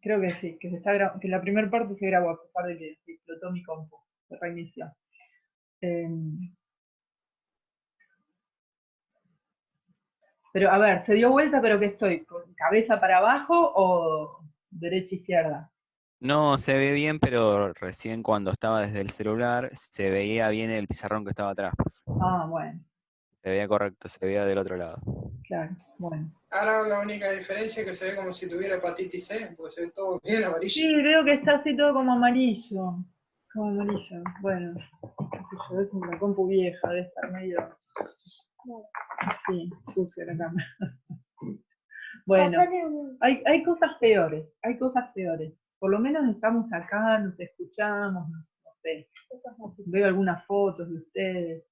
Creo que sí, que que la primera parte se grabó a pesar de que se explotó mi compu, se reinició. Pero a ver, ¿se dio vuelta pero qué estoy? ¿Con cabeza para abajo o derecha izquierda? No se ve bien, pero recién cuando estaba desde el celular se veía bien el pizarrón que estaba atrás. Ah, bueno, Se veía correcto, se veía del otro lado. claro, bueno. Ahora la única diferencia es que se ve como si tuviera hepatitis C, porque se ve todo bien amarillo. Sí, veo que está así todo como amarillo. Como amarillo. Bueno, qué sé yo, es una compu vieja, de estar medio así, sucia la cámara. Bueno, hay cosas peores, hay cosas peores. Por lo menos estamos acá, nos escuchamos, no sé. Veo algunas fotos de ustedes.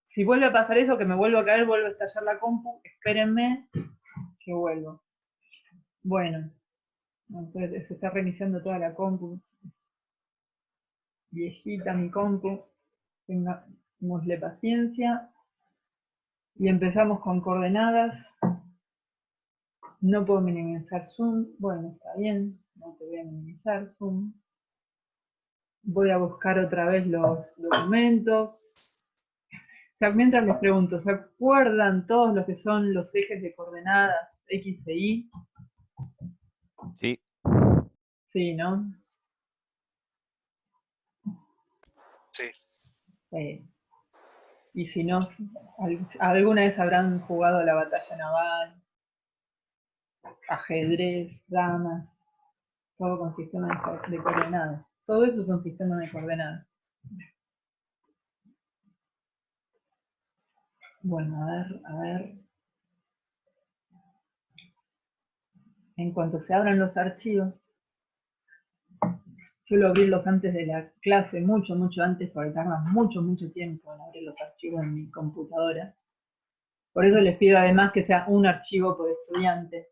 Si vuelve a pasar eso, que me vuelvo a caer, vuelvo a estallar la compu, espérenme que vuelvo. Bueno, entonces se está reiniciando toda la compu. Viejita mi compu, tengámosle paciencia. Y empezamos con coordenadas. No puedo minimizar Zoom. Bueno, está bien, no te voy a minimizar Zoom. Voy a buscar otra vez los documentos. O sea, mientras les pregunto, ¿se acuerdan todos los que son los ejes de coordenadas X e Y? Sí. Sí, ¿no? Sí. Y si no, alguna vez habrán jugado a la batalla naval, ajedrez, damas, todo con sistemas de coordenadas. Todo eso son sistemas de coordenadas. Bueno, a ver. En cuanto se abran los archivos, suelo abrirlos antes de la clase, mucho antes, porque tarda mucho tiempo en abrir los archivos en mi computadora. Por eso les pido además que sea un archivo por estudiante.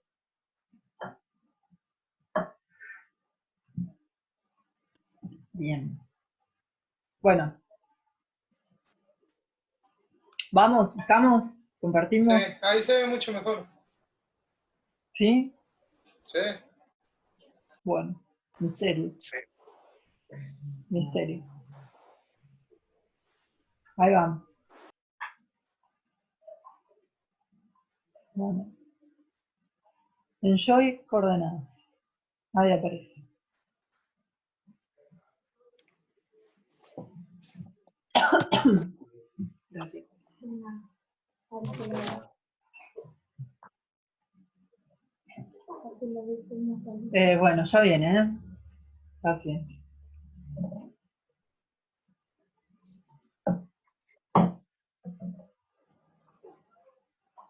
Bien. Bueno. ¿Vamos? ¿Estamos? Sí, ¿Compartimos? ahí se ve mucho mejor. ¿Sí? Sí. Bueno. Misterio. Sí. Misterio. Ahí vamos. Bueno. Enjoy coordenadas. Ahí aparece. Gracias. Bueno, ya viene, ¿eh? Paciencia.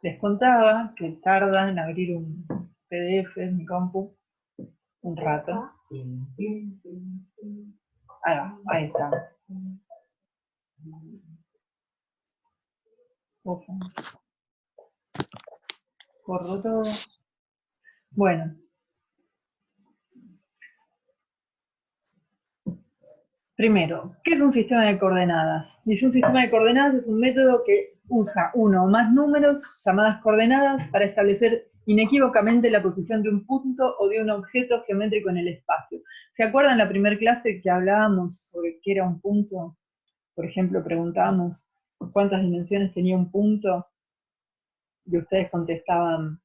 Les contaba que tarda en abrir un PDF en mi compu un rato. Ahí va, ahí está. Ojo. Corro todo. Bueno. Primero, ¿qué es un sistema de coordenadas? Dice, un sistema de coordenadas es un método que usa uno o más números, llamadas coordenadas, para establecer inequívocamente la posición de un punto o de un objeto geométrico en el espacio. ¿Se acuerdan la primera clase que hablábamos sobre qué era un punto? Por ejemplo, preguntábamos cuántas dimensiones tenía un punto y ustedes contestaban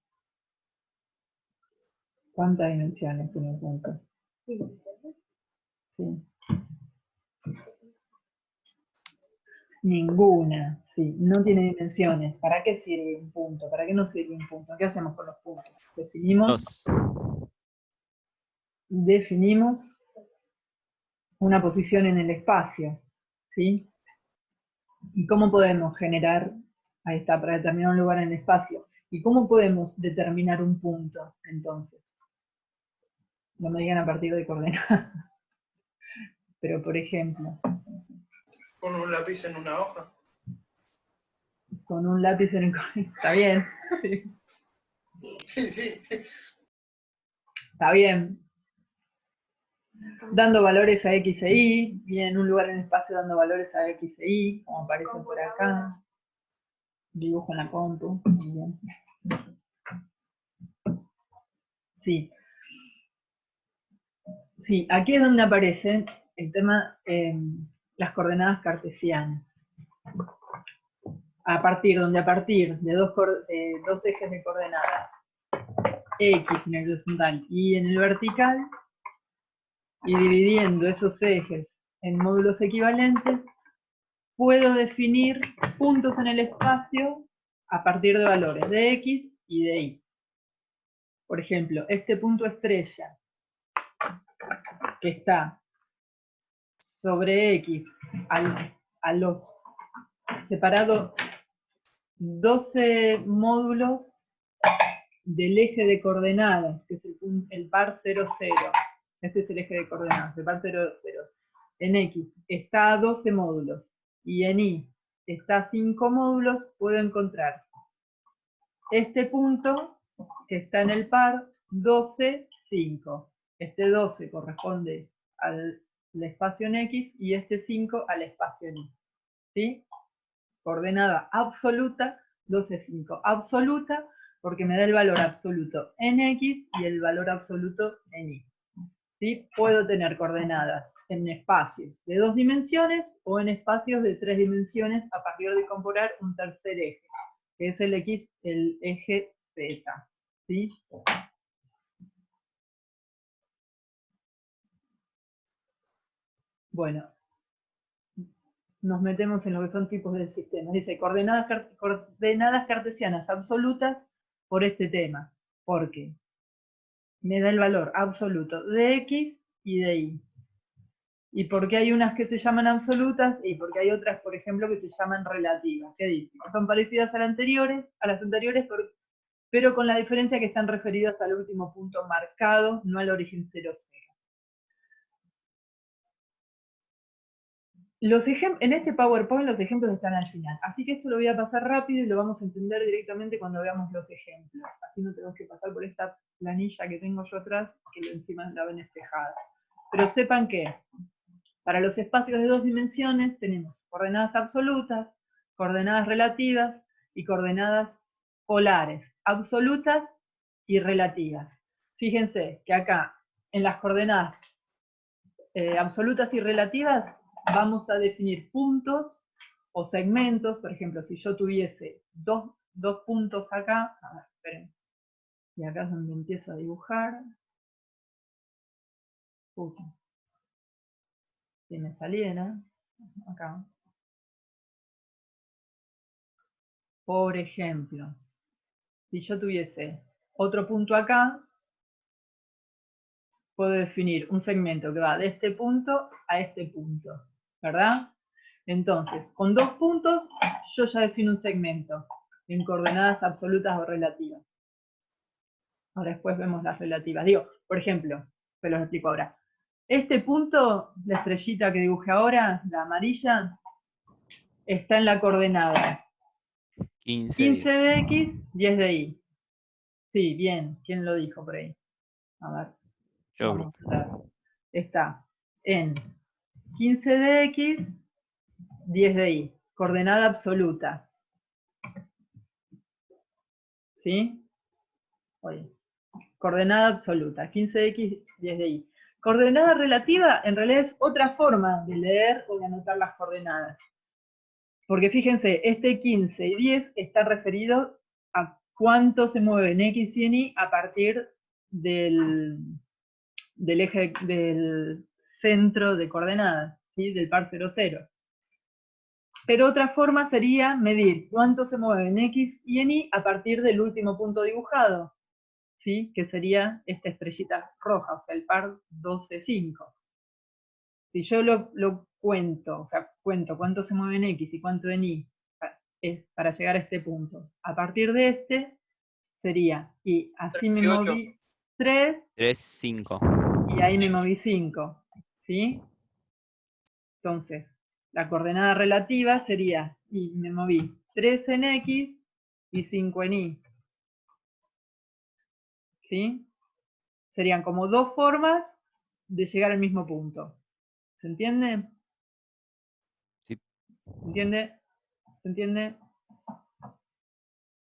cuántas dimensiones tiene un punto. Sí. Ninguna, sí, no tiene dimensiones. ¿Para qué sirve un punto? ¿Para qué no sirve un punto? ¿Qué hacemos con los puntos? Definimos una posición en el espacio, ¿sí? ¿Y cómo podemos generar, ahí está, para determinar un lugar en el espacio? ¿Y cómo podemos determinar un punto, entonces? No me digan a partir de coordenadas. Pero, por ejemplo, Con un lápiz en una hoja. con un lápiz en el... Está bien, sí. Sí, sí. Está bien. Dando valores a X e Y, y en un lugar en el espacio dando valores a X e Y, como aparece por acá. Dibujo en la compu. Muy bien. Sí. Sí, aquí es donde aparece el tema, las coordenadas cartesianas. A partir de dos ejes de coordenadas, X en el horizontal y en el vertical, y dividiendo esos ejes en módulos equivalentes, puedo definir puntos en el espacio a partir de valores de X y de Y. Por ejemplo, este punto estrella, que está sobre X a los separados 12 módulos del eje de coordenadas, que es el par 0, 0. Este es el eje de coordenadas, el par 0, 0. En X está a 12 módulos y en Y está a 5 módulos, puedo encontrar este punto que está en el par 12, 5. Este 12 corresponde al espacio en X y este 5 al espacio en Y. ¿Sí? Coordenada absoluta, 12, 5. Absoluta porque me da el valor absoluto en X y el valor absoluto en Y. ¿Sí? Puedo tener coordenadas en espacios de 2 dimensiones o en espacios de 3 dimensiones a partir de incorporar un tercer eje, que es el eje Z. ¿Sí? Bueno, nos metemos en lo que son tipos de sistemas. Dice coordenadas cartesianas absolutas por este tema. ¿Por qué? Me da el valor absoluto de X y de Y. ¿Y por qué hay unas que se llaman absolutas? Y porque hay otras, por ejemplo, que se llaman relativas. ¿Qué dice? Son parecidas a las anteriores, pero con la diferencia que están referidas al último punto marcado, no al origen 0, 0. En este PowerPoint los ejemplos están al final, así que esto lo voy a pasar rápido y lo vamos a entender directamente cuando veamos los ejemplos. Así no tenemos que pasar por esta planilla que tengo yo atrás, que encima la ven despejada. Pero sepan que para los espacios de 2 dimensiones tenemos coordenadas absolutas, coordenadas relativas y coordenadas polares, absolutas y relativas. Fíjense que acá en las coordenadas absolutas y relativas vamos a definir puntos o segmentos. Por ejemplo, si yo tuviese dos puntos acá, a ver, esperen, y acá es donde empiezo a dibujar. Si me saliera, acá. Por ejemplo, si yo tuviese otro punto acá, puedo definir un segmento que va de este punto a este punto, ¿verdad? Entonces, con 2 puntos, yo ya defino un segmento en coordenadas absolutas o relativas. Ahora después vemos las relativas. Digo, por ejemplo, se los explico ahora. Este punto, la estrellita que dibujé ahora, la amarilla, está en la coordenada 15 de X, 10 de Y. Sí, bien. ¿Quién lo dijo por ahí? A ver. Yo. Vamos a ver. Está en 15 de X, 10 de Y. Coordenada absoluta. ¿Sí? Oye. Coordenada absoluta. 15 de X, 10 de Y. Coordenada relativa, en realidad es otra forma de leer o de anotar las coordenadas. Porque fíjense, este 15 y 10 está referido a cuánto se mueve en X y en Y a partir del eje del centro de coordenadas, ¿sí? Del par 0, 0. Pero otra forma sería medir cuánto se mueve en X y en Y a partir del último punto dibujado, ¿sí? Que sería esta estrellita roja, o sea, el par 12, 5. Si yo lo cuento, o sea, cuento cuánto se mueve en X y cuánto en Y, es para llegar a este punto. A partir de este sería, y así me moví 3, 3, 5. y ahí me moví 5, ¿sí? Entonces, la coordenada relativa sería, y me moví 3 en X y 5 en Y. ¿Sí? Serían como 2 formas de llegar al mismo punto. ¿Se entiende? Sí. ¿Se entiende? ¿Se entiende?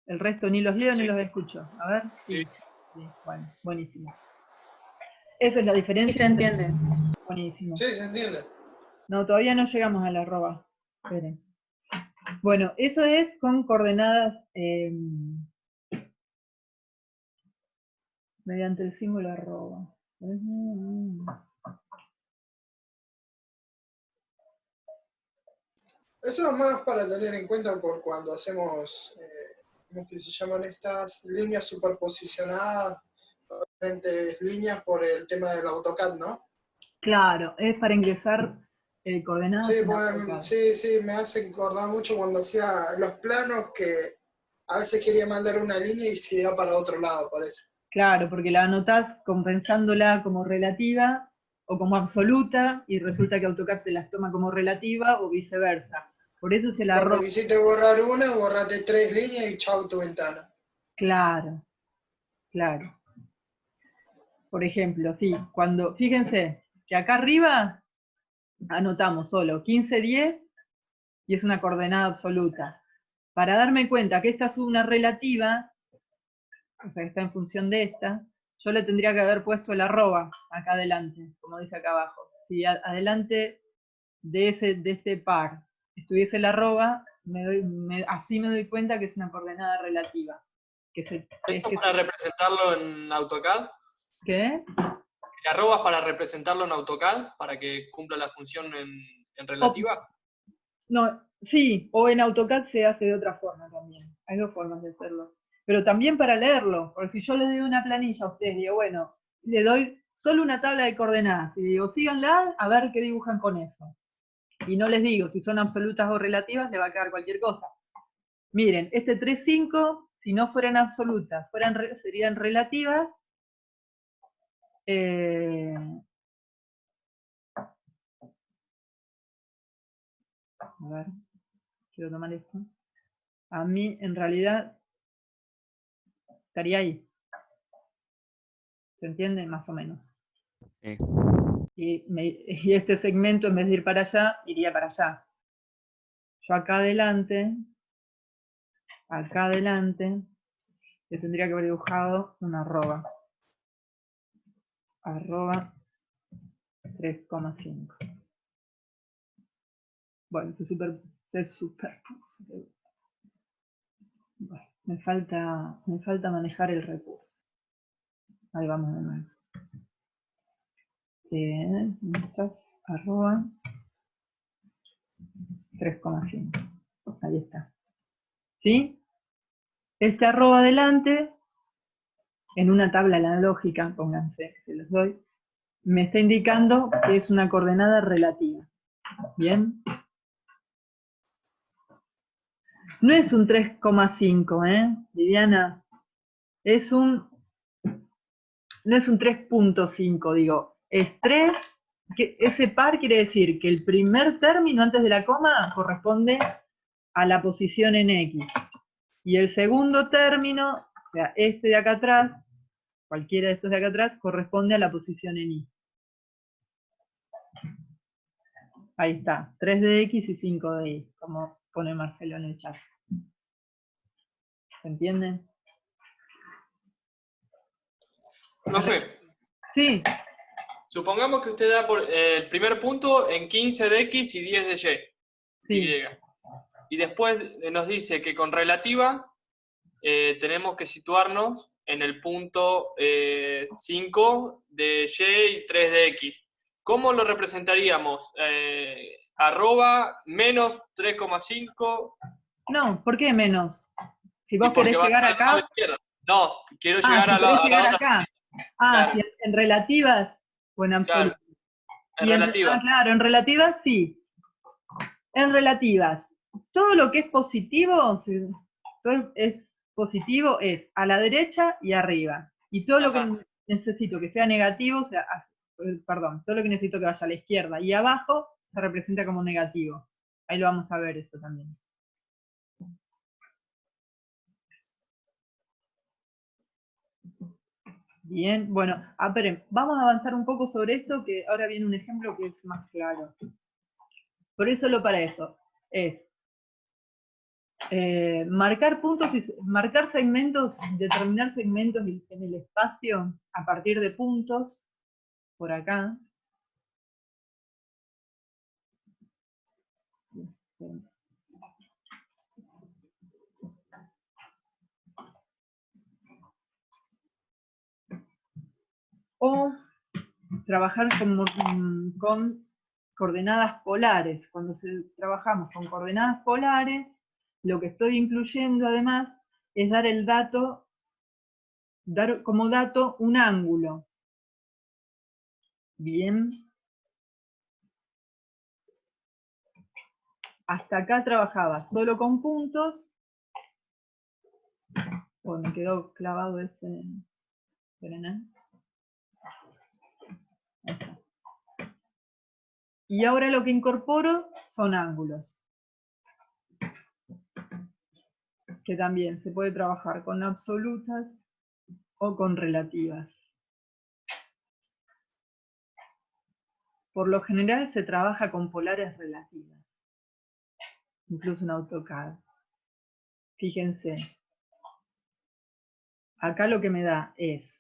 El resto ni los leo ni los escucho. A ver, sí. Sí, bueno, buenísimo. Esa es la Y diferencia. se entiende. Buenísimo. Sí, se entiende. No, todavía no llegamos al arroba. Esperen. Bueno, eso es con coordenadas mediante el símbolo arroba. Eso es más para tener en cuenta por cuando hacemos, ¿cómo que se llaman estas? Líneas superposicionadas, diferentes líneas por el tema del AutoCAD, ¿no? Claro, es para ingresar coordenadas Sí, en pues, AutoCAD. sí, me hace acordar mucho cuando hacía los planos que a veces quería mandar una línea y se iba para otro lado, parece. Claro, porque la anotás compensándola como relativa o como absoluta y resulta que AutoCAD te las toma como relativa o viceversa. Por eso se Y la cuando arroba. quisiste borrar una, borrate 3 líneas y chau tu ventana. Claro, claro. Por ejemplo, sí, cuando, fíjense que acá arriba anotamos solo 15, 10 y es una coordenada absoluta. Para darme cuenta que esta es una relativa, o sea, que está en función de esta, yo le tendría que haber puesto el arroba acá adelante, como dice acá abajo. Si adelante de este par estuviese el arroba, así me doy cuenta que es una coordenada relativa. ¿Esto para representarlo en AutoCAD? ¿Qué? ¿El arroba es para representarlo en AutoCAD? ¿Para que cumpla la función en relativa? No, sí, o en AutoCAD se hace de otra forma también. Hay dos formas de hacerlo. Pero también para leerlo, porque si yo le doy una planilla a ustedes, digo, bueno, le doy solo una tabla de coordenadas y digo, síganla a ver qué dibujan con eso. Y no les digo si son absolutas o relativas, le va a quedar cualquier cosa. Miren, este 3, 5, si no fueran absolutas, serían relativas. A ver, quiero tomar esto. A mí, en realidad, estaría ahí. ¿Se entiende? Más o menos. Sí. Y este segmento, en vez de ir para allá, iría para allá. Yo acá adelante, le tendría que haber dibujado una arroba. Arroba 3,5. Bueno, se superpuso. Bueno, me falta manejar el recurso. Ahí vamos de nuevo. Arroba 3,5. Ahí está. ¿Sí? Este arroba adelante, en una tabla analógica, pónganse, se los doy, me está indicando que es una coordenada relativa. ¿Bien? No es un 3,5, Viviana. No es un 3,5, digo. Es 3, ese par quiere decir que el primer término antes de la coma corresponde a la posición en X. Y el segundo término, o sea, este de acá atrás, cualquiera de estos de acá atrás, corresponde a la posición en Y. Ahí está, 3 de X y 5 de Y, como pone Marcelo en el chat. ¿Se entiende? Profe, Sí, supongamos que usted da por el primer punto en 15 de X y 10 de sí. Y. Y después nos dice que con relativa tenemos que situarnos en el punto 5 de Y y 3 de X. ¿Cómo lo representaríamos? Arroba menos 3,5. No, ¿por qué menos? Si Y vos porque querés va llegar del lado acá. izquierdo. No, quiero Ah, llegar si a querés la llegar otra. acá. Ah, Claro, si en relativas o en claro, absolutas. en relativa. Claro, en relativas sí. En relativas. Todo lo que es positivo, todo es positivo es a la derecha y arriba. Y todo lo que Ajá. necesito que sea negativo, perdón, todo lo que necesito que vaya a la izquierda y abajo se representa como negativo. Ahí lo vamos a ver eso también. Bien, bueno, esperen, vamos a avanzar un poco sobre esto, que ahora viene un ejemplo que es más claro. Por eso para eso es marcar puntos, marcar segmentos, determinar segmentos en el espacio a partir de puntos, por acá. O trabajar con coordenadas polares. Cuando trabajamos con coordenadas polares, lo que estoy incluyendo además es dar el dato, dar como dato un ángulo. Bien. Hasta acá trabajaba solo con puntos. Oh, me quedó clavado ese. Esperen, ¿eh? Y ahora lo que incorporo son ángulos. Que también se puede trabajar con absolutas o con relativas. Por lo general se trabaja con polares relativas. Incluso en AutoCAD. Fíjense. Acá lo que me da es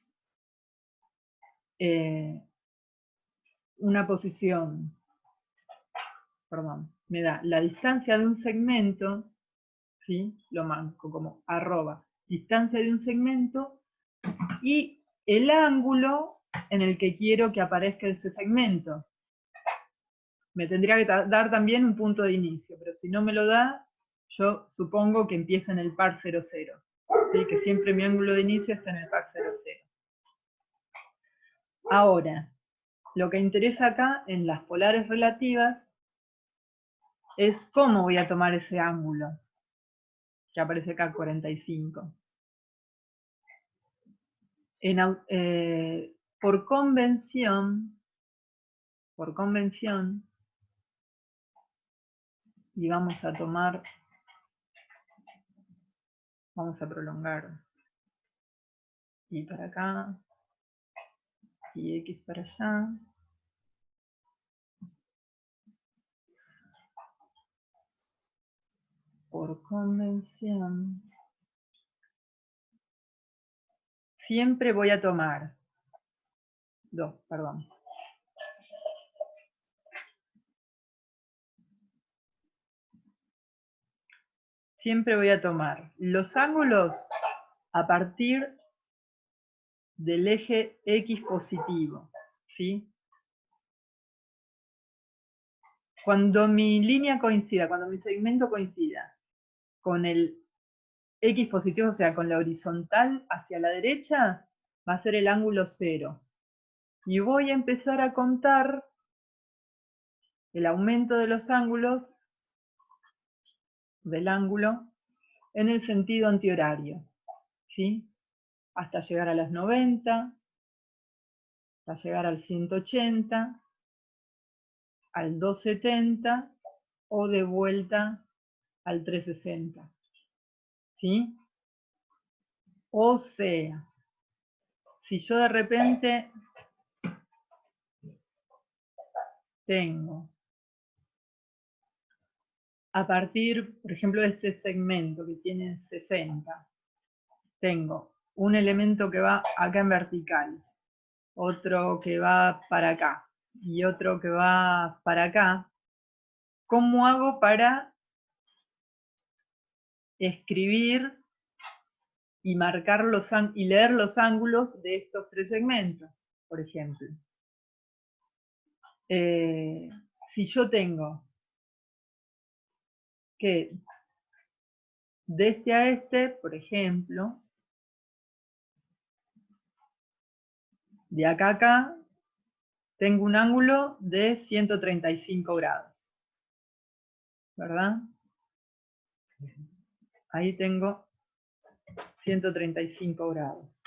una posición, perdón, me da la distancia de un segmento, ¿sí? Lo marco como arroba, distancia de un segmento, y el ángulo en el que quiero que aparezca ese segmento. Me tendría que dar también un punto de inicio, pero si no me lo da, yo supongo que empieza en el par 00, ¿sí? Que siempre mi ángulo de inicio está en el par 00. Ahora, lo que interesa acá en las polares relativas es cómo voy a tomar ese ángulo, que aparece acá 45. Por convención, y vamos a tomar, vamos a prolongar y para acá, y X para allá. Por convención, siempre voy a tomar, siempre voy a tomar los ángulos a partir del eje X positivo, ¿sí? Cuando mi línea coincida, cuando mi segmento coincida con el X positivo, o sea, con la horizontal hacia la derecha, va a ser el ángulo 0. Y voy a empezar a contar el aumento de los ángulos, del ángulo, en el sentido antihorario, ¿sí? Hasta llegar a las 90, hasta llegar al 180, al 270 o de vuelta al 360, ¿sí? O sea, si yo de repente tengo, a partir, por ejemplo, de este segmento que tiene 60, tengo un elemento que va acá en vertical, otro que va para acá y otro que va para acá, ¿cómo hago para escribir y marcar y leer los ángulos de estos tres segmentos, por ejemplo? Si yo tengo que de este a este, por ejemplo, de acá a acá, tengo un ángulo de 135 grados, ¿verdad? Ahí tengo 135 grados.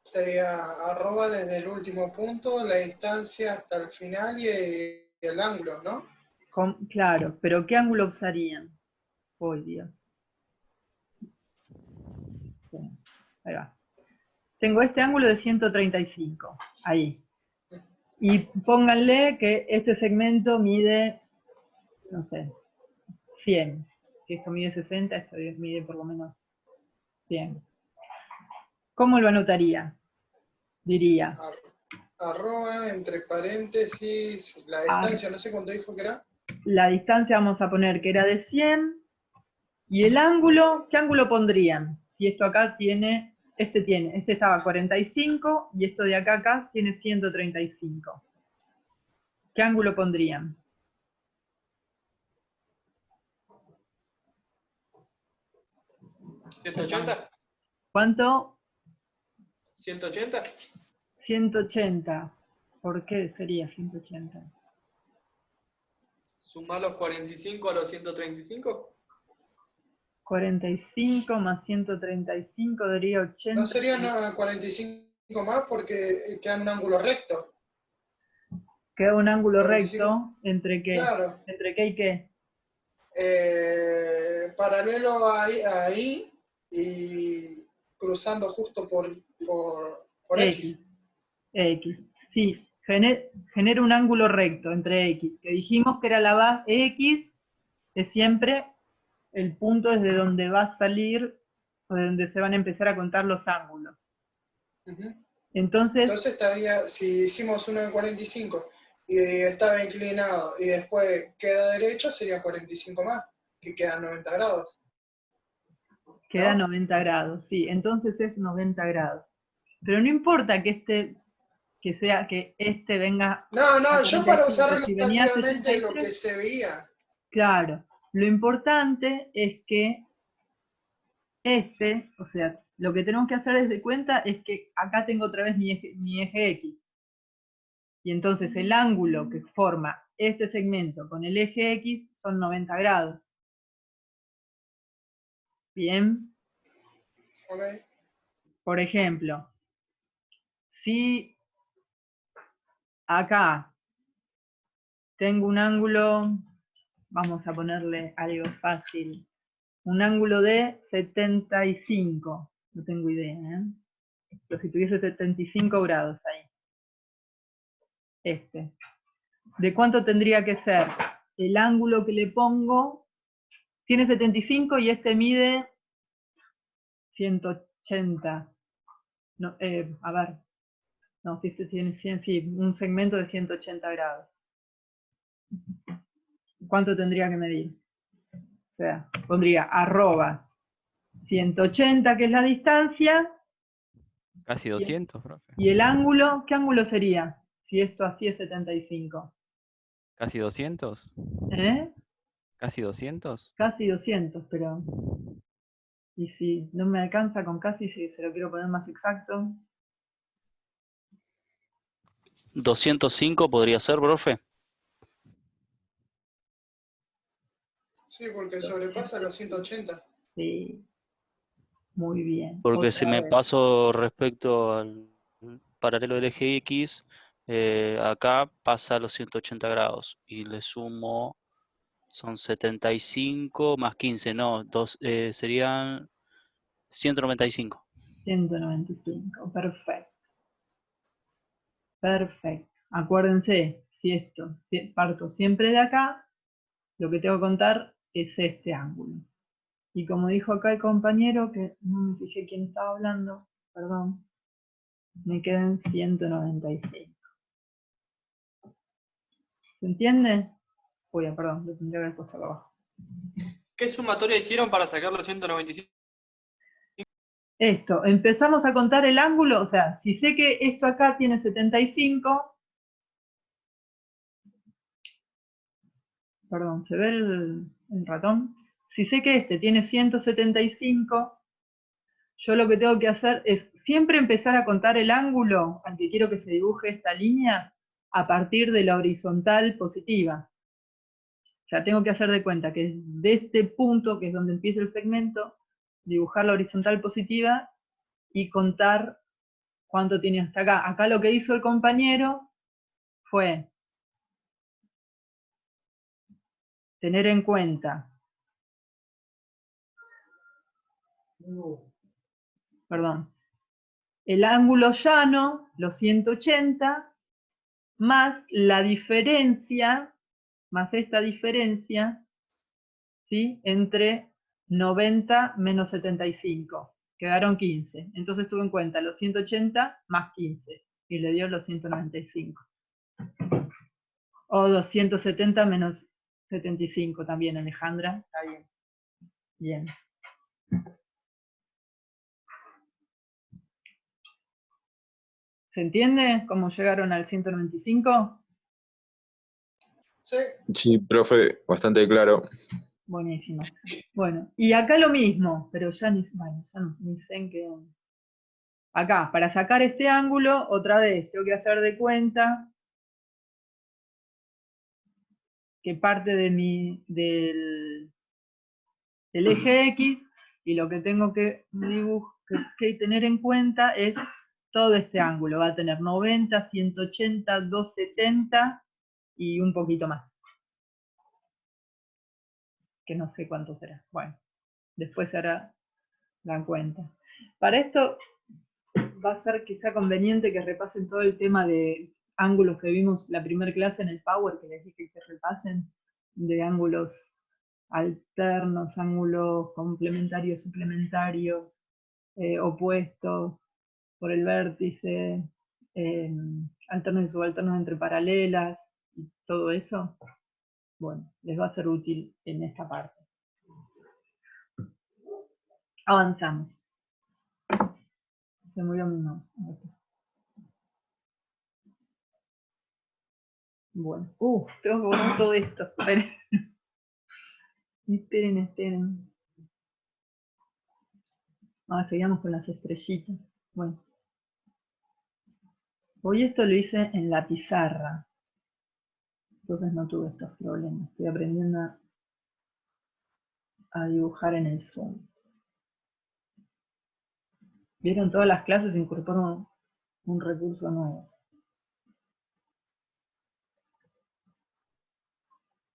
Sería arroba desde el último punto, la distancia hasta el final y el ángulo, ¿no? Claro, pero ¿qué ángulo usarían? ¡Oh, Dios! Ahí va. Tengo este ángulo de 135, ahí. Y pónganle que este segmento mide, no sé, 100. Si esto mide 60, esto mide por lo menos 100. ¿Cómo lo anotaría? Diría, Arroba, entre paréntesis, la distancia, no sé cuánto dijo que era. la distancia vamos a poner que era de 100, y el ángulo, ¿qué ángulo pondrían? Si esto acá tiene, este estaba 45, y esto de acá tiene 135. ¿Qué ángulo pondrían? ¿180? ¿Cuánto? ¿180? 180. ¿Por qué sería 180? ¿Sumar los 45 a los 135? 45 más 135 daría 80. No serían 45 más porque queda un ángulo recto. Queda un ángulo 45. recto entre qué. Claro. ¿Entre qué y qué? Paralelo ahí y cruzando justo por X. X. Sí, genera un ángulo recto entre X. Que dijimos que era la base X, es siempre el punto desde donde va a salir, o de donde se van a empezar a contar los ángulos. Uh-huh. Entonces estaría, si hicimos uno de 45 y estaba inclinado y después queda derecho, sería 45 más, que quedan 90 grados. queda ¿no? 90 grados, sí, entonces es 90 grados. Pero no importa que este venga. No, yo para usar Si venía relativamente lo 63, que se veía. claro, lo importante es que o sea, lo que tenemos que hacer desde cuenta es que acá tengo otra vez mi eje X. Y entonces el ángulo que forma este segmento con el eje X son 90 grados. Bien. Okay. Por ejemplo, si acá tengo un ángulo, vamos a ponerle algo fácil, un ángulo de 75, no tengo idea, ¿eh? Pero si tuviese 75 grados ahí, ¿de cuánto tendría que ser? El ángulo que le pongo tiene 75 y este mide 180. No, a ver, no, si este tiene 100, sí, un segmento de 180 grados. ¿Cuánto tendría que medir? O sea, pondría arroba 180, que es la distancia. Casi 200, profe. ¿Y el ángulo? ¿Qué ángulo sería? Si esto así es 75. ¿Casi 200? ¿Eh? ¿Casi 200? Casi 200, pero... Y si no me alcanza con casi, si se lo quiero poner más exacto. 205 podría ser, profe. Sí, porque sobrepasa los 180. Sí, muy bien. Porque Otra si me vez. paso respecto al paralelo del eje X, acá pasa a los 180 grados. Y le sumo, son 75 más 15, no, serían 195. 195, perfecto. Perfecto. Acuérdense, si parto siempre de acá, lo que tengo que contar es este ángulo. Y como dijo acá el compañero, que no me fijé quién estaba hablando, perdón, me quedan 195. ¿Se entiende? Uy, perdón, lo tendría que haber puesto acá abajo. ¿Qué sumatoria hicieron para sacar los 195? Esto, empezamos a contar el ángulo, o sea, si sé que esto acá tiene 75, perdón, ¿se ve el ratón? Si sé que este tiene 175, yo lo que tengo que hacer es siempre empezar a contar el ángulo al que quiero que se dibuje esta línea a partir de la horizontal positiva. O sea, tengo que hacer de cuenta que de este punto, que es donde empieza el segmento, dibujar la horizontal positiva y contar cuánto tiene hasta acá. Acá lo que hizo el compañero fue tener en cuenta, perdón, el ángulo llano, los 180, más la diferencia, más esta diferencia, ¿sí? Entre 90 menos 75. Quedaron 15. Entonces tuve en cuenta los 180 más 15 y le dio los 195. O 270 menos 75 también, Alejandra. Está bien. Bien. ¿Se entiende cómo llegaron al 195? Sí, Sí, profe, bastante claro. Buenísimo. Bueno, y acá lo mismo, pero ya ni sé en qué. Acá, para sacar este ángulo, otra vez, tengo que hacer de cuenta que parte del eje X, y lo que tengo que tener en cuenta es todo este ángulo. Va a tener 90, 180, 270 y un poquito más. Que no sé cuánto será. Bueno, después se hará la cuenta. Para esto va a ser quizá conveniente que repasen todo el tema de ángulos que vimos la primera clase en el Power, que les dije que repasen, de ángulos alternos, ángulos complementarios, suplementarios, opuestos por el vértice, alternos y subalternos entre paralelas, y todo eso. Bueno, les va a ser útil en esta parte. Avanzamos. Se murió mi mouse. Bueno, tengo que borrar todo esto. Esperen. Seguimos con las estrellitas. Bueno. Hoy esto lo hice en la pizarra. Entonces no tuve estos problemas. Estoy aprendiendo a dibujar en el Zoom. ¿Vieron? Todas las clases incorporan un recurso nuevo.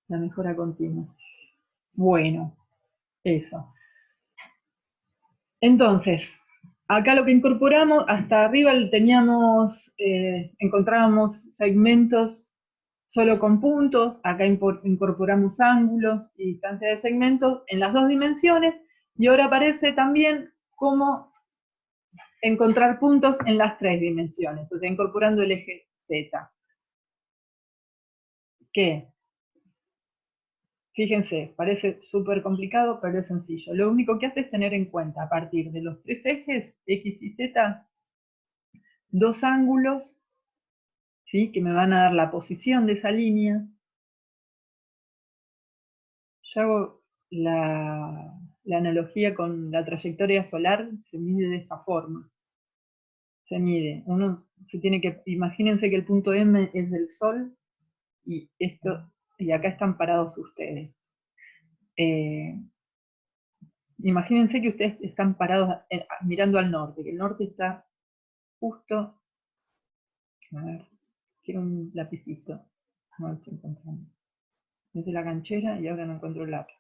La mejora continua. Bueno, eso. Entonces, acá lo que incorporamos, hasta arriba teníamos, encontrábamos segmentos solo con puntos, acá incorporamos ángulos y distancia de segmentos en las dos dimensiones, y ahora aparece también cómo encontrar puntos en las tres dimensiones, o sea, incorporando el eje Z. ¿Qué? Fíjense, parece súper complicado, pero es sencillo. Lo único que hace es tener en cuenta, a partir de los tres ejes, X y Z, dos ángulos, ¿sí?, que me van a dar la posición de esa línea. Yo hago la analogía con la trayectoria solar, se mide de esta forma. Se mide, uno se tiene que, imagínense que el punto M es del Sol, y acá están parados ustedes. Imagínense que ustedes están parados mirando al norte, que el norte está justo, a ver, quiero un lapicito, no lo estoy encontrando. Desde la canchera y ahora no encuentro el lápiz.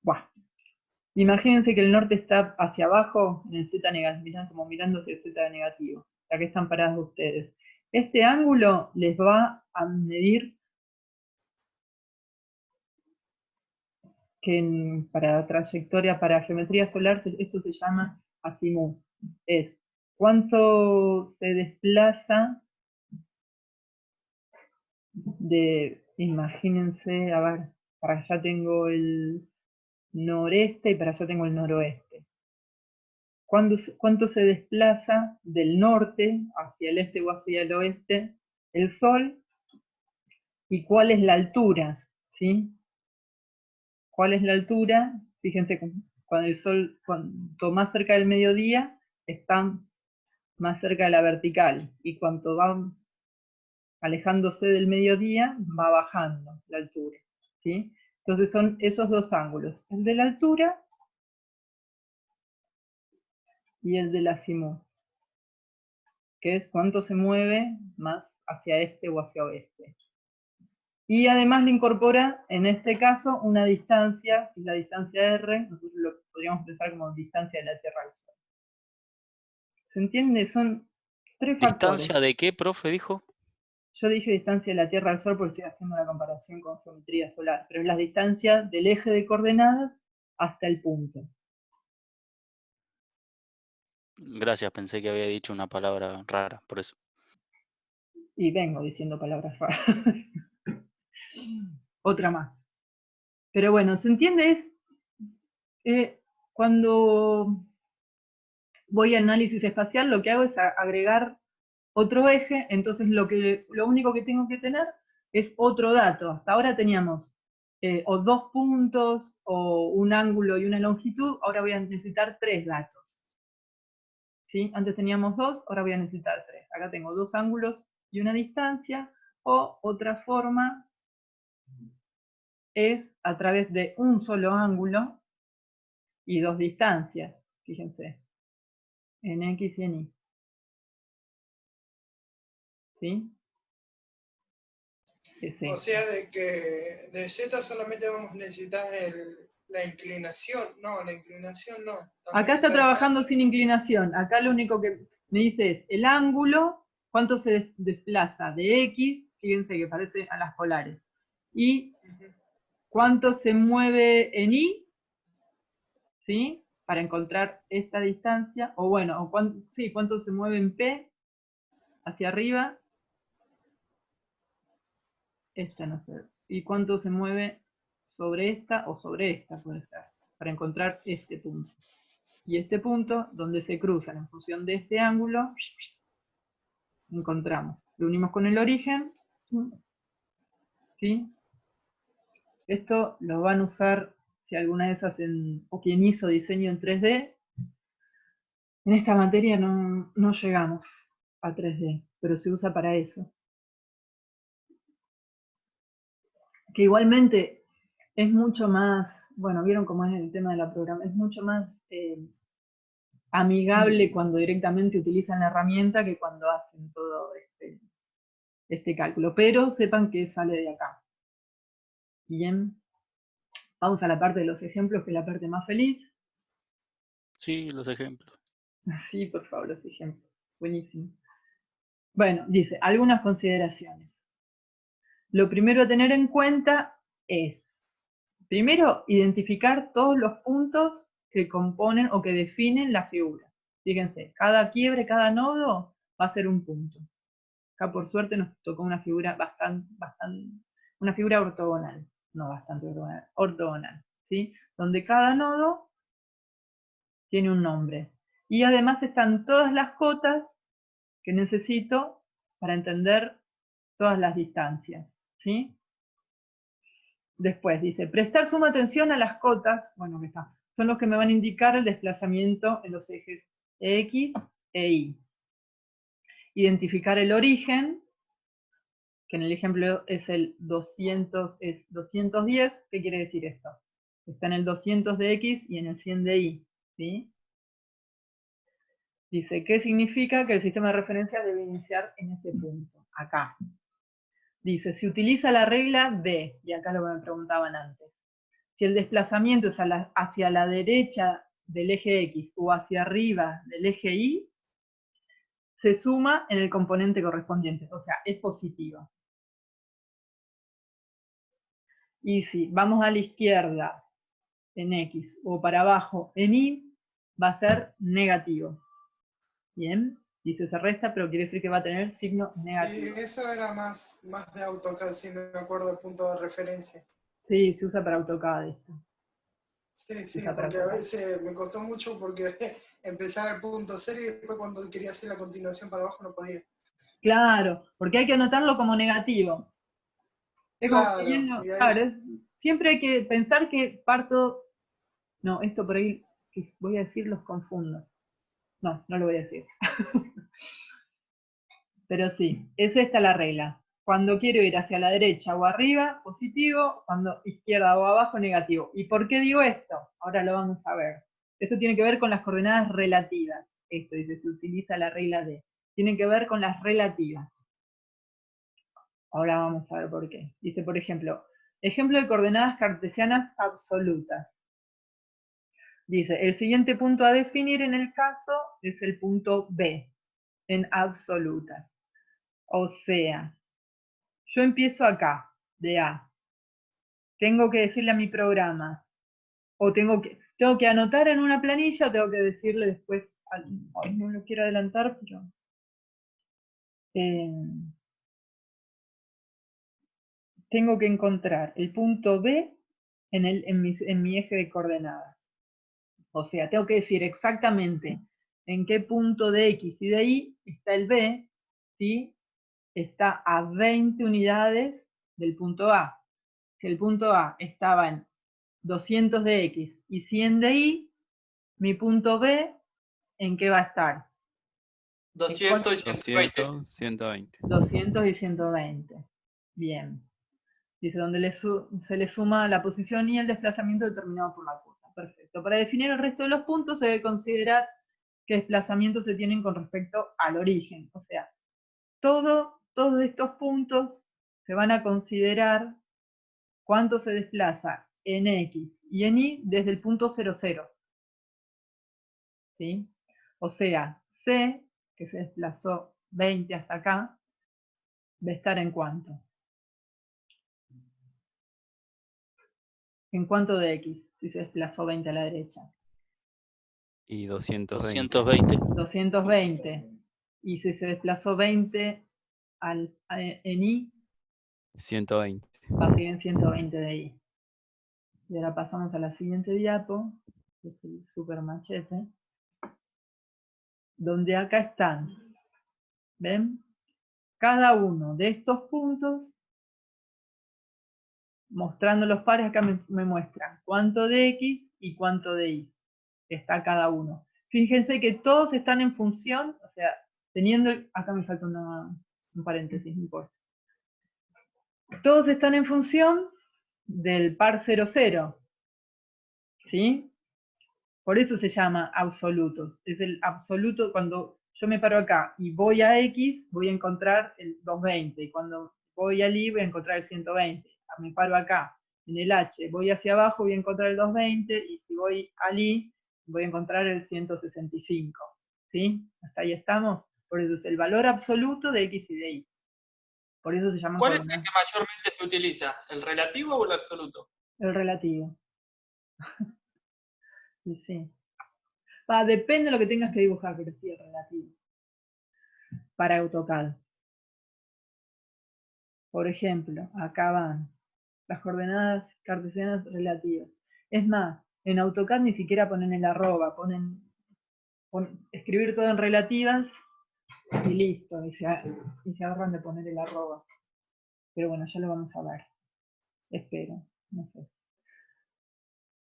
Buah. Imagínense que el norte está hacia abajo, en el Z negativo, como mirando hacia el Z negativo, ya que están parados ustedes. Este ángulo les va a medir que para trayectoria, para geometría solar, esto se llama azimut. Es cuánto se desplaza imagínense, a ver, para allá tengo el noreste y para allá tengo el noroeste. ¿Cuánto se desplaza del norte hacia el este o hacia el oeste el Sol? ¿Y cuál es la altura? ¿Sí? ¿Cuál es la altura? Fíjense, cuando el Sol, cuanto más cerca del mediodía, está más cerca de la vertical. Y cuanto va alejándose del mediodía, va bajando la altura. ¿Sí? Entonces son esos dos ángulos, el de la altura y el del azimut, que es cuánto se mueve más hacia este o hacia oeste. Y además le incorpora, en este caso, una distancia, que es la distancia R, nosotros lo podríamos pensar como distancia de la Tierra al Sol. ¿Se entiende? Son tres factores. ¿Distancia de qué, profe, dijo? Yo dije distancia de la Tierra al Sol porque estoy haciendo la comparación con geometría solar, pero es la distancia del eje de coordenadas hasta el punto. Gracias, pensé que había dicho una palabra rara, por eso. Y vengo diciendo palabras raras. Otra más. Pero bueno, ¿se entiende? Cuando voy a análisis espacial, lo que hago es agregar otro eje, entonces lo único que tengo que tener es otro dato. Hasta ahora teníamos o 2 puntos, o un ángulo y una longitud, ahora voy a necesitar 3 datos. ¿Sí? Antes teníamos 2, ahora voy a necesitar 3. Acá tengo 2 ángulos y una distancia, o otra forma es a través de un solo ángulo y 2 distancias, fíjense, en X y en Y. ¿Sí? O sea, de que de Z solamente vamos a necesitar la inclinación. No, la inclinación no. Acá está trabajando sin inclinación. Acá lo único que me dice es el ángulo, cuánto se desplaza de X, fíjense que parece a las polares, y cuánto se mueve en Y, ¿sí? Para encontrar esta distancia, o bueno, sí, cuánto se mueve en P, hacia arriba, esta no sé, y cuánto se mueve sobre esta o sobre esta, puede ser, para encontrar este punto. Y este punto, donde se cruzan en función de este ángulo, encontramos. Lo unimos con el origen, ¿sí? Esto lo van a usar si alguna vez hacen, o quien hizo diseño en 3D. En esta materia no llegamos a 3D, pero se usa para eso. Que igualmente es mucho más, bueno, vieron cómo es el tema de la programación, es mucho más amigable cuando directamente utilizan la herramienta que cuando hacen todo este cálculo. Pero sepan que sale de acá. Bien. Vamos a la parte de los ejemplos, que es la parte más feliz. Sí, los ejemplos. Sí, por favor, los ejemplos. Buenísimo. Bueno, dice, algunas consideraciones. Lo primero a tener en cuenta es, primero, identificar todos los puntos que componen o que definen la figura. Fíjense, cada quiebre, cada nodo va a ser un punto. Acá por suerte nos tocó una figura una figura ortogonal, no bastante ortogonal, ortogonal, ¿sí? Donde cada nodo tiene un nombre. Y además están todas las cotas que necesito para entender todas las distancias, ¿sí? Después dice, prestar suma atención a las cotas, bueno, que está, son los que me van a indicar el desplazamiento en los ejes X e Y. Identificar el origen, que en el ejemplo es el 210. ¿Qué quiere decir esto? Está en el 200 de X y en el 100 de Y, ¿sí? Dice, ¿qué significa? Que el sistema de referencia debe iniciar en ese punto, acá. Dice, se utiliza la regla D, y acá lo que me preguntaban antes. Si el desplazamiento es hacia la derecha del eje X o hacia arriba del eje Y, se suma en el componente correspondiente, o sea, es positiva. Y si vamos a la izquierda en X o para abajo en Y, va a ser negativo. Bien, dice se resta, pero quiere decir que va a tener signo negativo. Sí, eso era más de AutoCAD, si me acuerdo el punto de referencia. Sí, se usa para AutoCAD esto. Sí, porque a veces me costó mucho porque empezaba el punto cero y después cuando quería hacer la continuación para abajo no podía. Claro, porque hay que anotarlo como negativo. Es como Claro, y ahí... claro, siempre hay que pensar que parto. No, esto por ahí que voy a decir los confundo. No lo voy a decir. Pero sí, es esta la regla. Cuando quiero ir hacia la derecha o arriba, positivo, cuando izquierda o abajo, negativo. ¿Y por qué digo esto? Ahora lo vamos a ver. Esto tiene que ver con las coordenadas relativas. Esto dice, se utiliza la regla D. Tiene que ver con las relativas. Ahora vamos a ver por qué. Dice, por ejemplo, ejemplo de coordenadas cartesianas absolutas. Dice, el siguiente punto a definir en el caso es el punto B, en absolutas. O sea, yo empiezo acá, de A. Tengo que decirle a mi programa, o tengo que anotar en una planilla, o tengo que decirle después, ay, no lo quiero adelantar, pero tengo que encontrar el punto B en mi eje de coordenadas. O sea, tengo que decir exactamente en qué punto de X y de Y está el B, ¿sí? Está a 20 unidades del punto A. Si el punto A estaba en 200 de X y 100 de Y, mi punto B, ¿en qué va a estar? 200 y 120. 200, 120. 200 y 120. Bien. Dice, donde se le suma la posición y el desplazamiento determinado por la curva. Perfecto. Para definir el resto de los puntos se debe considerar qué desplazamientos se tienen con respecto al origen. O sea, todos estos puntos se van a considerar cuánto se desplaza en X y en Y desde el punto 00. ¿Sí? O sea, C, que se desplazó 20 hasta acá, va a estar en cuánto. ¿En cuánto de X si se desplazó 20 a la derecha? Y 220. 220. 220. Y si se desplazó 20 en Y, 120. va a seguir en 120 de Y. Y ahora pasamos a la siguiente diapo, que es el super machete, donde acá están, ¿ven? Cada uno de estos puntos, mostrando los pares, acá me muestran cuánto de X y cuánto de Y está cada uno. Fíjense que todos están en función, o sea, teniendo, acá me falta un paréntesis, no importa. Todos están en función del par 00, ¿sí? Por eso se llama absoluto. Es el absoluto, cuando yo me paro acá y voy a X, voy a encontrar el 220, y cuando voy al Y voy a encontrar el 120. Me paro acá, en el H, voy hacia abajo, voy a encontrar el 220, y si voy al Y, voy a encontrar el 165. ¿Sí? ¿Hasta ahí estamos? Por eso es el valor absoluto de X y de Y. Por eso se llama ¿Cuál es el coordenada. que mayormente se utiliza? ¿El relativo o el absoluto? El relativo. Sí, sí. Depende de lo que tengas que dibujar, pero sí, el relativo. Para AutoCAD. Por ejemplo, acá van las coordenadas cartesianas relativas. Es más, en AutoCAD ni siquiera ponen el arroba, escribir todo en relativas y listo, y se ahorran de poner el arroba. Pero bueno, ya lo vamos a ver. Espero, no sé.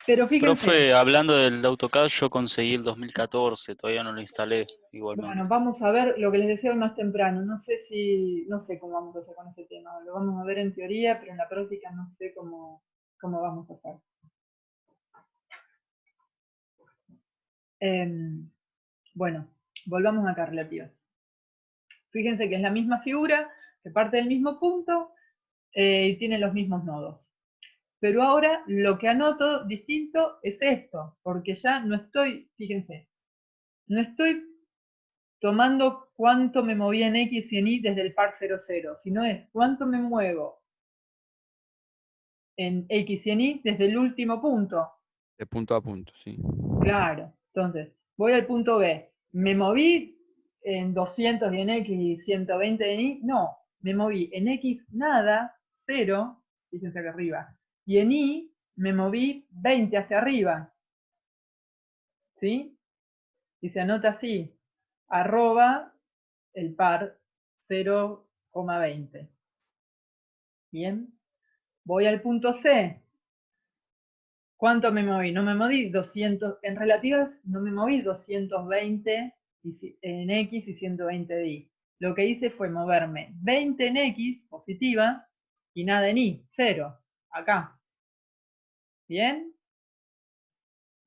Pero fíjense. Profe, hablando del AutoCAD, yo conseguí el 2014, todavía no lo instalé igualmente. Bueno, vamos a ver lo que les decía hoy más temprano. No sé cómo vamos a hacer con este tema. Lo vamos a ver en teoría, pero en la práctica no sé cómo vamos a hacer. Bueno, volvamos acá, relativas. Fíjense que es la misma figura, que parte del mismo punto y tiene los mismos nodos. Pero ahora lo que anoto distinto es esto, porque ya no estoy, fíjense, no estoy tomando cuánto me moví en X y en Y desde el par 00, sino es cuánto me muevo en X y en Y desde el último punto. De punto a punto, sí. Claro, entonces voy al punto B. ¿Me moví en 200 y en X y 120 en Y? No, me moví en X nada, 0, fíjense acá arriba, y en Y me moví 20 hacia arriba. ¿Sí? Y se anota así, arroba el par 0,20. Bien, voy al punto C. ¿Cuánto me moví? No me moví 200, en relativas no me moví 220 en X y 120 de Y. Lo que hice fue moverme 20 en X, positiva, y nada en Y, 0, acá. ¿Bien?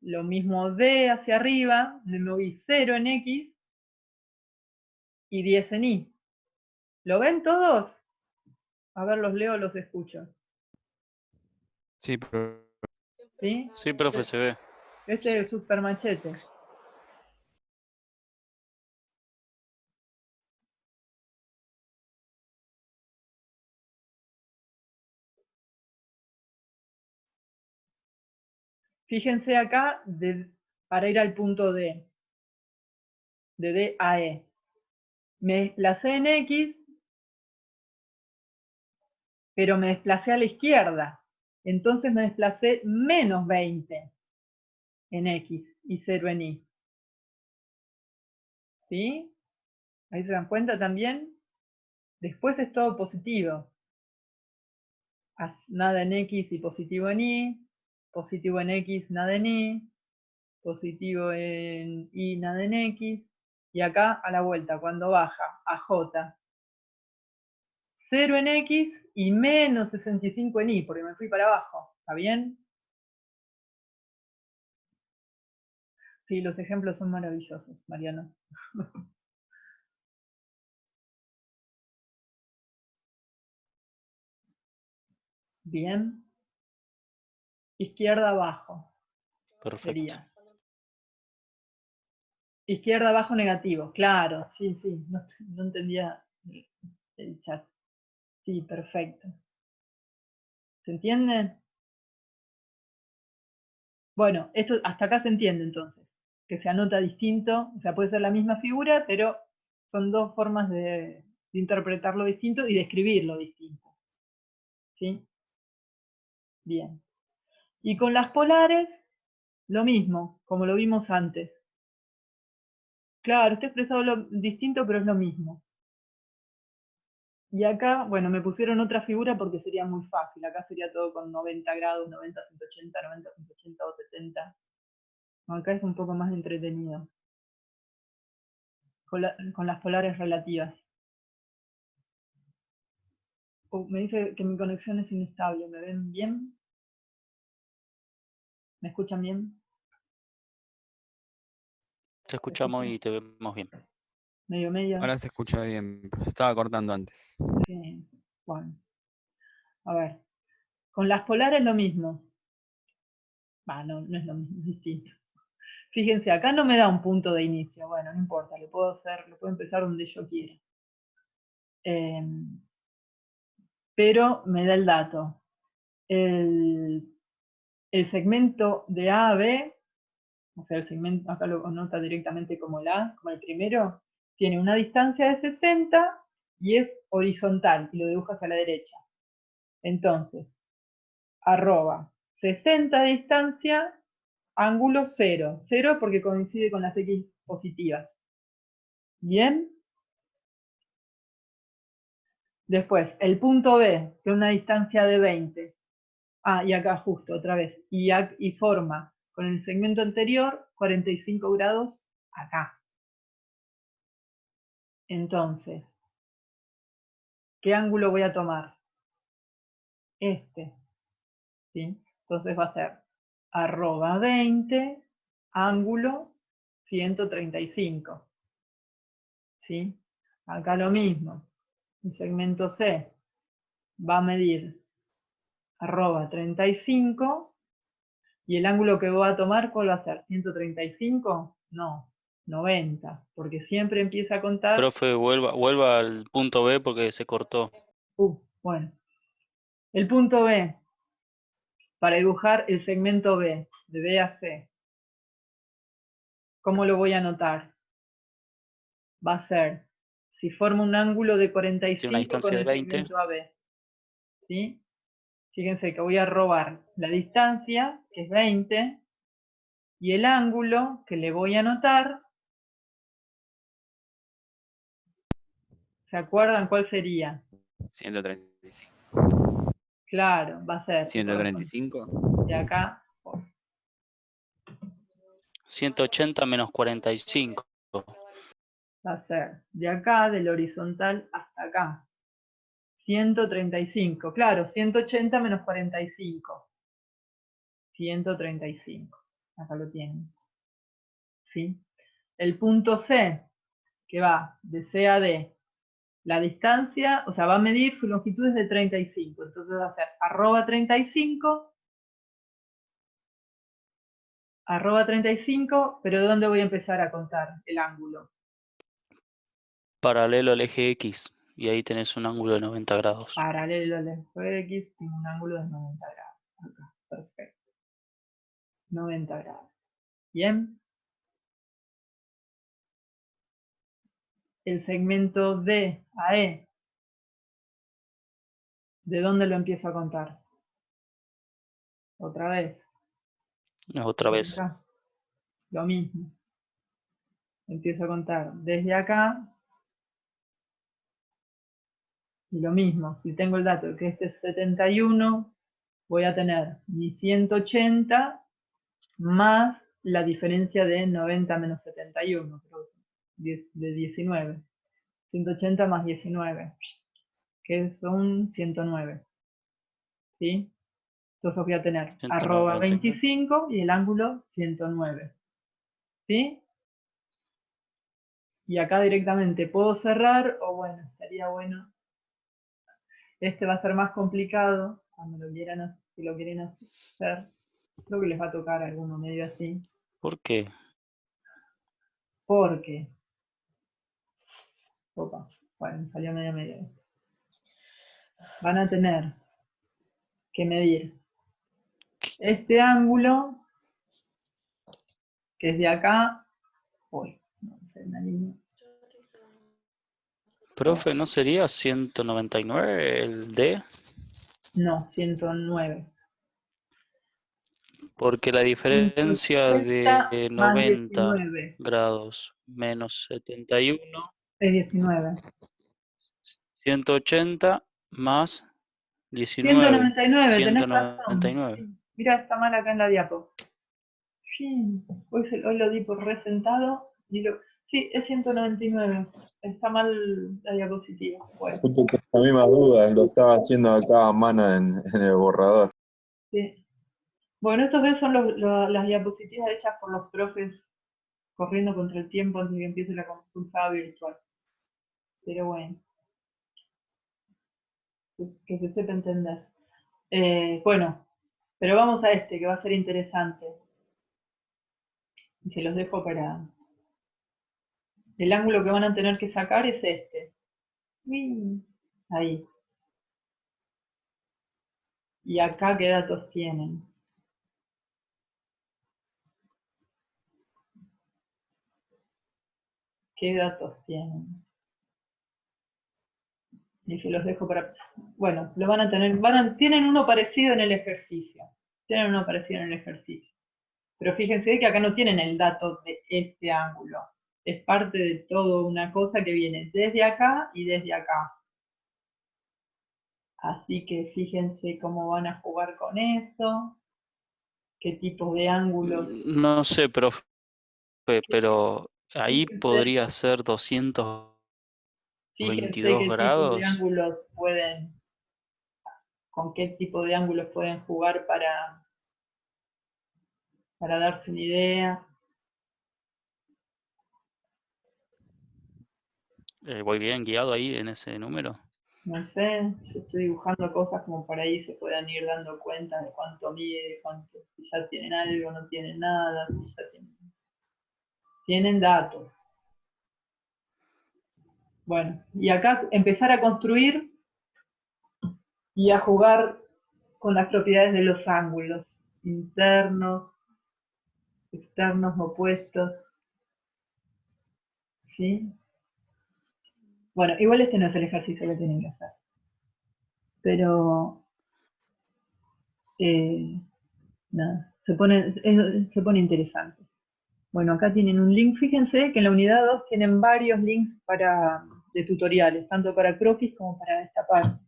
Lo mismo D hacia arriba, me moví 0 en X y 10 en Y. ¿Lo ven todos? A ver, los leo, los escucho. Sí, pero ¿Sí? Sí, profe, se ve. Este es el super machete. Fíjense acá, para ir al punto D, de D a E. Me desplacé en X, pero me desplacé a la izquierda. Entonces me desplacé menos 20 en X y 0 en Y. ¿Sí? Ahí se dan cuenta también. Después es todo positivo. Nada en X y positivo en Y. Positivo en X, nada en Y. Positivo en Y, nada en X. Y acá a la vuelta, cuando baja a J. 0 en X y menos 65 en Y, porque me fui para abajo. ¿Está bien? Sí, los ejemplos son maravillosos, Mariano. Bien. Izquierda abajo. Perfecto. Sería. Izquierda abajo negativo. Claro, sí, sí. No entendía el chat. Sí, perfecto. ¿Se entiende? Bueno, esto hasta acá se entiende entonces. Que se anota distinto. O sea, puede ser la misma figura, pero son dos formas de interpretarlo distinto y de escribirlo distinto. ¿Sí? Bien. Y con las polares, lo mismo, como lo vimos antes. Claro, está expresado distinto, pero es lo mismo. Y acá, bueno, me pusieron otra figura porque sería muy fácil. Acá sería todo con 90 grados, 90, 180, 90, 180 o 70. Acá es un poco más entretenido. Con las polares relativas. Me dice que mi conexión es inestable. ¿Me ven bien? ¿Me escuchan bien? Te escuchamos y te vemos bien. Medio, medio. Ahora se escucha bien, se estaba cortando antes. Sí. Bueno. A ver. Con las polares lo mismo. No es lo mismo, es distinto. Fíjense, acá no me da un punto de inicio. Bueno, no importa, lo puedo empezar donde yo quiera. Pero me da el dato. El segmento de A a B, o sea, el segmento, acá lo nota directamente como el A, como el primero, tiene una distancia de 60 y es horizontal, y lo dibujas a la derecha. Entonces, arroba 60 de distancia, ángulo 0. 0 porque coincide con las X positivas. ¿Bien? Después, el punto B, que es una distancia de 20. Y acá justo, otra vez. Y forma con el segmento anterior 45 grados acá. Entonces, ¿qué ángulo voy a tomar? Este. ¿Sí? Entonces va a ser arroba 20, ángulo 135. ¿Sí? Acá lo mismo. El segmento C va a medir arroba 35. ¿Y el ángulo que voy a tomar cuál va a ser? ¿135? No, 90, porque siempre empieza a contar. Profe, vuelva al punto B porque se cortó. Bueno. El punto B, para dibujar el segmento B, de B a C, ¿cómo lo voy a anotar? Va a ser, si forma un ángulo de Tiene una 45 distancia con de el 20. segmento AB. ¿Sí? Fíjense que voy a robar la distancia, que es 20, y el ángulo que le voy a anotar, ¿se acuerdan cuál sería? 135. Claro, va a ser 135. de acá. 180 menos 45. Va a ser de acá, del horizontal hasta acá. 135. Claro, 180 menos 45. 135. Acá lo tienen. ¿Sí? El punto C, que va de C a D, la distancia, o sea, va a medir su longitud es de 35. Entonces va a ser arroba 35, pero ¿de dónde voy a empezar a contar el ángulo? Paralelo al eje X. Y ahí tenés un ángulo de 90 grados. Paralelo al eje X, tiene un ángulo de 90 grados. Acá, perfecto. 90 grados. Bien. El segmento D a E, ¿de dónde lo empiezo a contar? Otra vez. Otra vez. Acá. Lo mismo. Empiezo a contar desde acá. Y lo mismo, si tengo el dato de que este es 71, voy a tener mi 180 más la diferencia de 90 menos 71, de 19. 180 más 19, que son 109. ¿Sí? Entonces voy a tener arroba 199. 25 y el ángulo 109. ¿Sí? Y acá directamente puedo cerrar, o bueno, estaría bueno. Este va a ser más complicado cuando lo quieran, si lo quieren hacer. Creo que les va a tocar alguno medio así. ¿Por qué? Porque, opa, bueno, salió medio. Van a tener que medir este ángulo, que es de acá, uy, no sé, una línea. Profe, ¿no sería 199 el D? No, 109. Porque la diferencia 180 de más 90 19 grados menos 71, es 19. 180 más 19, 199, tenés razón. 199. Sí. Mira, está mal acá en la diapo. Sí, hoy lo di por resentado. Sí, es 199. Está mal la diapositiva. Bueno, Justo tengo las mismas dudas, lo estaba haciendo acá a mano en el borrador. sí. Bueno, estos son las diapositivas hechas por los profes corriendo contra el tiempo antes de que empiece la consulta virtual. Pero bueno, que se sepa entender. Bueno, pero vamos a este, que va a ser interesante. Y se los dejo para... El ángulo que van a tener que sacar es este. Ahí. Y acá, ¿qué datos tienen? ¿Qué datos tienen? Y se los dejo para... Bueno, lo van a tener... tienen uno parecido en el ejercicio. Tienen uno parecido en el ejercicio. Pero fíjense que acá no tienen el dato de este ángulo. Es parte de toda una cosa que viene desde acá y desde acá. Así que fíjense cómo van a jugar con eso. Qué tipos de ángulos. No sé, profe, pero ahí Fíjense, podría ser 222 fíjense qué tipos de grados. ángulos pueden, con qué tipo de ángulos pueden jugar para darse una idea. ¿Voy bien guiado ahí en ese número? No sé, yo estoy dibujando cosas como para ahí se puedan ir dando cuenta de cuánto mide, cuánto, si ya tienen algo, no tienen nada, si ya tienen datos. Bueno, y acá empezar a construir y a jugar con las propiedades de los ángulos, internos, externos, opuestos. ¿Sí? Bueno, igual este no es el ejercicio que tienen que hacer. Pero, nada, se pone interesante. Bueno, acá tienen un link. Fíjense que en la unidad 2 tienen varios links de tutoriales, tanto para croquis como para esta parte.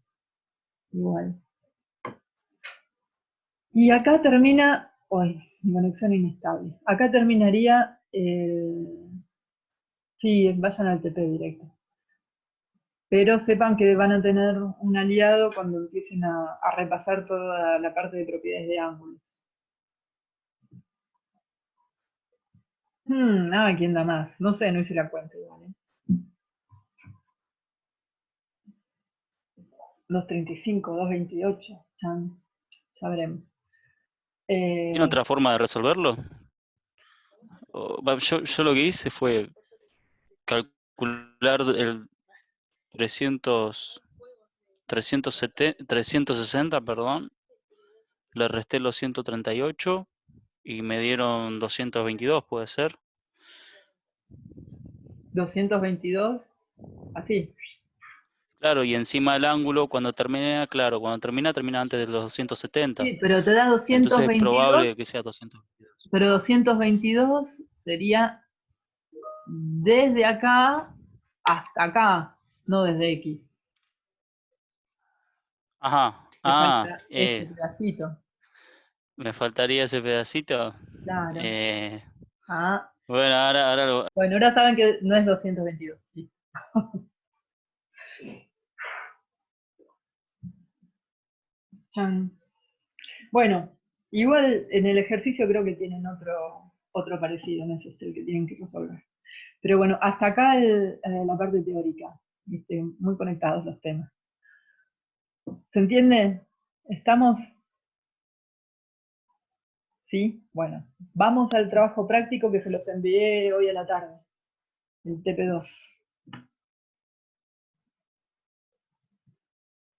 Igual. Y acá termina... ¡Ay! Mi conexión inestable. Acá terminaría... sí, vayan al TP directo. Pero sepan que van a tener un aliado cuando empiecen a repasar toda la parte de propiedades de ángulos. ¿Quién da más? No sé, no hice la cuenta igual. 235, 228, ya veremos. ¿Tiene otra forma de resolverlo? Yo lo que hice fue calcular el 360, perdón, le resté los 138 y me dieron 222, ¿puede ser? 222, así. Claro, y encima del ángulo, cuando termina, claro, cuando termina antes de los 270. Sí, pero te da Entonces es 222, probable que sea 222. pero 222 sería desde acá hasta acá, no desde X. Ajá, Te falta este pedacito. me faltaría ese pedacito. Claro. Eh, Ah, bueno, ahora lo... bueno, ahora saben que no es 222. Sí. Chan. Bueno, igual en el ejercicio creo que tienen otro parecido, no es este el que tienen que resolver. Pero bueno, hasta acá la parte teórica. ¿Viste? Muy conectados los temas. ¿Se entiende? ¿Estamos? ¿Sí? Bueno, vamos al trabajo práctico que se los envié hoy a la tarde, el TP2.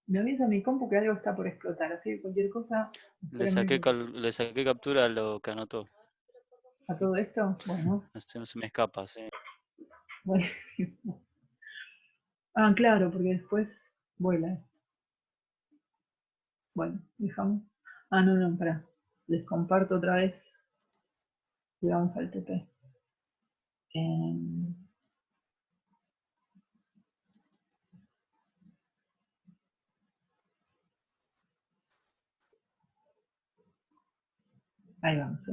Me avisa mi compu que algo está por explotar, así que cualquier cosa, Le espérenme saqué captura a lo que anotó. a todo esto. Bueno, No se me escapa, sí. bueno. Ah, claro, porque después vuela. Bueno, dejamos. Ah, no, pará. Les comparto otra vez y vamos al TP. Ahí vamos.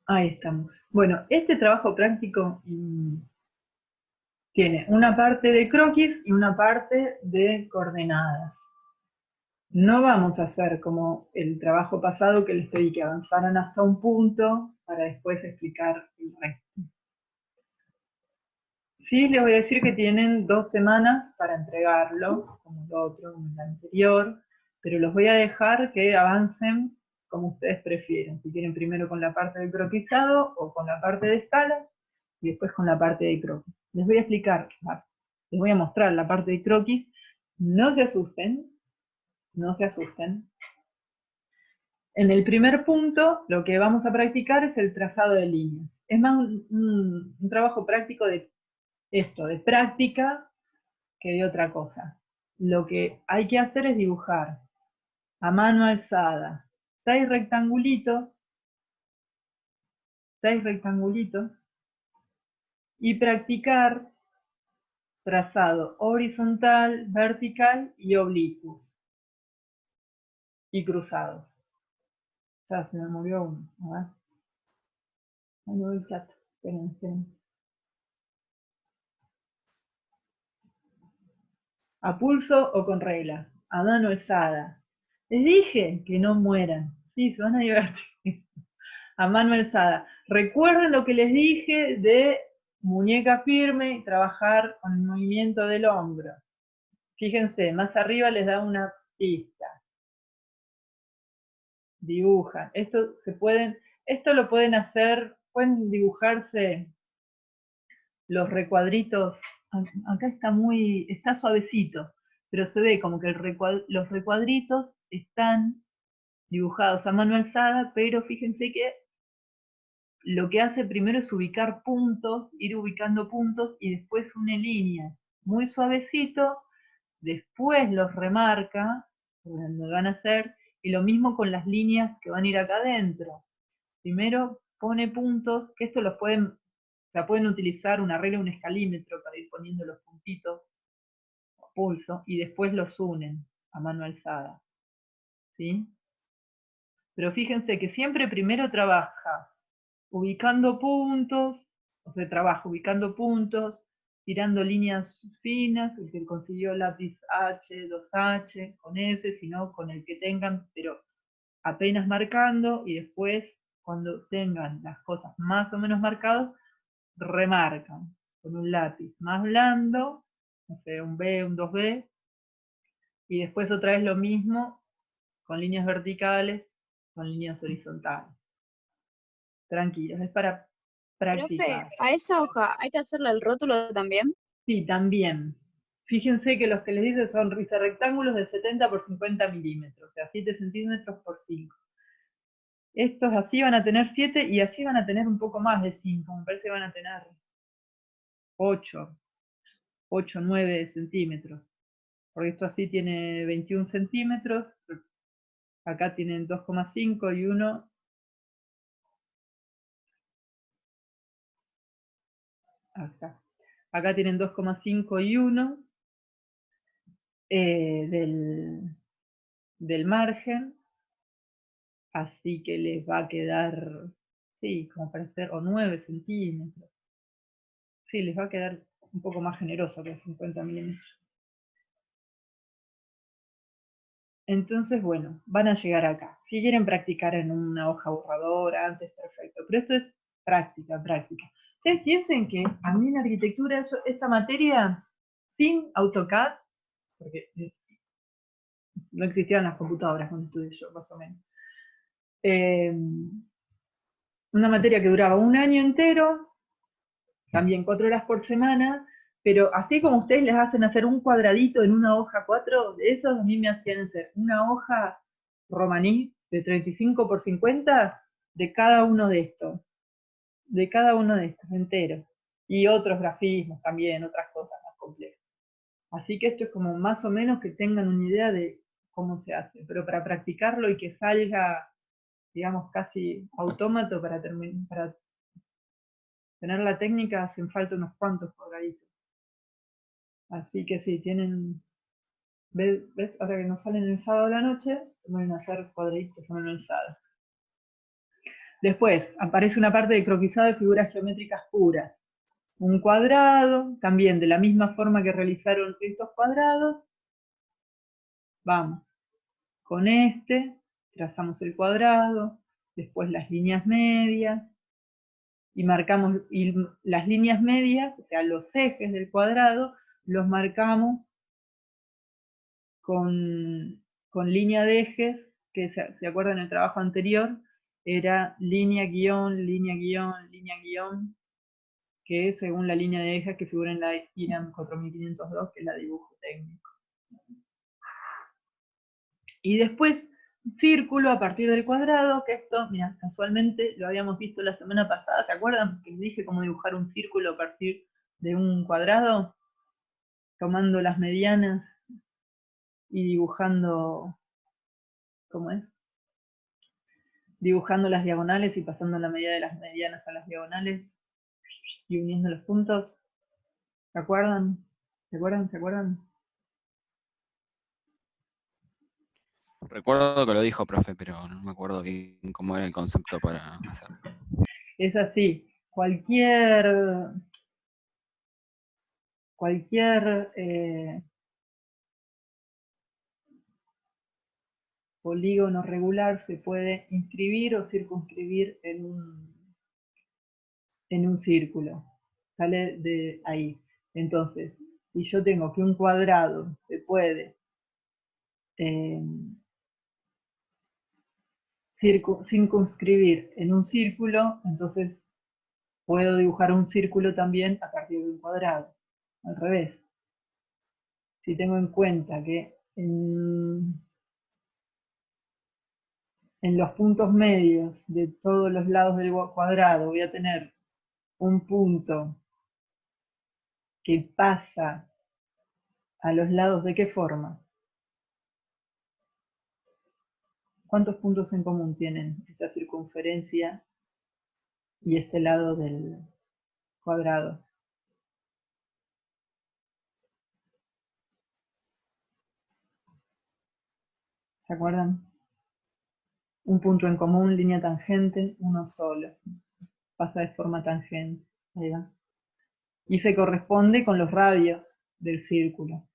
Ahí estamos. Bueno, este trabajo práctico tiene una parte de croquis y una parte de coordenadas. No vamos a hacer como el trabajo pasado que les pedí que avanzaran hasta un punto para después explicar el resto. Sí, les voy a decir que tienen 2 semanas para entregarlo, como el otro, como el anterior, pero los voy a dejar que avancen como ustedes prefieren. Si quieren primero con la parte de croquisado o con la parte de escala y después con la parte de croquis. Les voy a explicar, les voy a mostrar la parte de croquis. No se asusten, no se asusten. En el primer punto, lo que vamos a practicar es el trazado de líneas. Es más un trabajo práctico de esto, de práctica, que de otra cosa. Lo que hay que hacer es dibujar a mano alzada 6 rectangulitos y practicar trazado horizontal, vertical y oblicuos y cruzados. Ya se me movió uno. A ver. Ahí no veo el chat. Esperen. A pulso o con regla, a mano alzada. Les dije que no mueran. Sí, se van a divertir. A mano alzada. Recuerden lo que les dije de muñeca firme y trabajar con el movimiento del hombro. Fíjense, más arriba les da una pista. Dibujan. Esto lo pueden hacer, pueden dibujarse los recuadritos. Acá está suavecito, pero se ve como que los recuadritos están dibujados a mano alzada, pero fíjense que lo que hace primero es ubicar puntos, ir ubicando puntos y después une líneas muy suavecito, después los remarca, donde van a hacer, y lo mismo con las líneas que van a ir acá adentro. Primero pone puntos, que esto pueden utilizar una regla, un escalímetro para ir poniendo los puntitos a pulso, y después los unen a mano alzada. ¿Sí? Pero fíjense que siempre primero trabaja ubicando puntos, ubicando puntos, tirando líneas finas, el que consiguió lápiz H, 2H, con ese, sino con el que tengan, pero apenas marcando, y después, cuando tengan las cosas más o menos marcadas, remarcan con un lápiz más blando, no sé, un B, un 2B, y después otra vez lo mismo, con líneas verticales, con líneas horizontales. Tranquilos, es para Profe, practicar. a esa hoja hay que hacerle el rótulo también. Sí, también. Fíjense que los que les dice son rectángulos de 70 por 50 milímetros, o sea, 7 centímetros por 5. Estos así van a tener 7 y así van a tener un poco más de 5, me parece que van a tener 8, 9 centímetros, porque esto así tiene 21 centímetros, acá tienen 2,5 y 1. Acá tienen 2,5 y 1 del margen, así que les va a quedar, sí, como para ser, o 9 centímetros. Sí, les va a quedar un poco más generoso que 50 milímetros. Entonces, bueno, van a llegar acá. Si quieren practicar en una hoja borradora antes, perfecto. Pero esto es práctica, práctica. Ustedes piensen que a mí en arquitectura, esta materia, sin AutoCAD, porque no existían las computadoras cuando estudié yo, más o menos. Una materia que duraba un año entero, también 4 horas por semana, pero así como ustedes les hacen hacer un cuadradito en una hoja 4, de esos a mí me hacían hacer una hoja romaní de 35 por 50 de cada uno de estos enteros, y otros grafismos también, otras cosas más complejas. Así que esto es como más o menos que tengan una idea de cómo se hace, pero para practicarlo y que salga, digamos, casi autómato para tener la técnica hacen falta unos cuantos cuadraditos. Así que sí, tienen, ¿ves? Ahora que nos salen el sábado a la noche, van a hacer cuadraditos en el sábado. Después aparece una parte de croquisado de figuras geométricas puras. Un cuadrado, también de la misma forma que realizaron estos cuadrados. Vamos, con este, trazamos el cuadrado, después las líneas medias, y marcamos, y las líneas medias, o sea, los ejes del cuadrado, los marcamos con línea de ejes, que se acuerdan en el trabajo anterior, era línea, guión, línea, guión, línea, guión, que es según la línea de ejes que figura en la IRAM 4502, que es la de dibujo técnico. Y después, círculo a partir del cuadrado, que esto, mira, casualmente lo habíamos visto la semana pasada, ¿se acuerdan? Que les dije cómo dibujar un círculo a partir de un cuadrado, tomando las medianas y dibujando, ¿cómo es? Dibujando las diagonales y pasando la medida de las medianas a las diagonales y uniendo los puntos. ¿Se acuerdan? ¿Se acuerdan? ¿Se acuerdan? Recuerdo que lo dijo, profe, pero no me acuerdo bien cómo era el concepto para hacerlo. Es así, cualquier polígono regular se puede inscribir o circunscribir en un círculo. Sale de ahí. Entonces, si yo tengo que un cuadrado se puede circunscribir en un círculo, entonces puedo dibujar un círculo también a partir de un cuadrado. Al revés. Si tengo en cuenta que en los puntos medios de todos los lados del cuadrado voy a tener un punto que pasa a los lados, ¿de qué forma? ¿Cuántos puntos en común tienen esta circunferencia y este lado del cuadrado? ¿Se acuerdan? Un punto en común, línea tangente, uno solo. Pasa de forma tangente. Ahí va. Y se corresponde con los radios del círculo.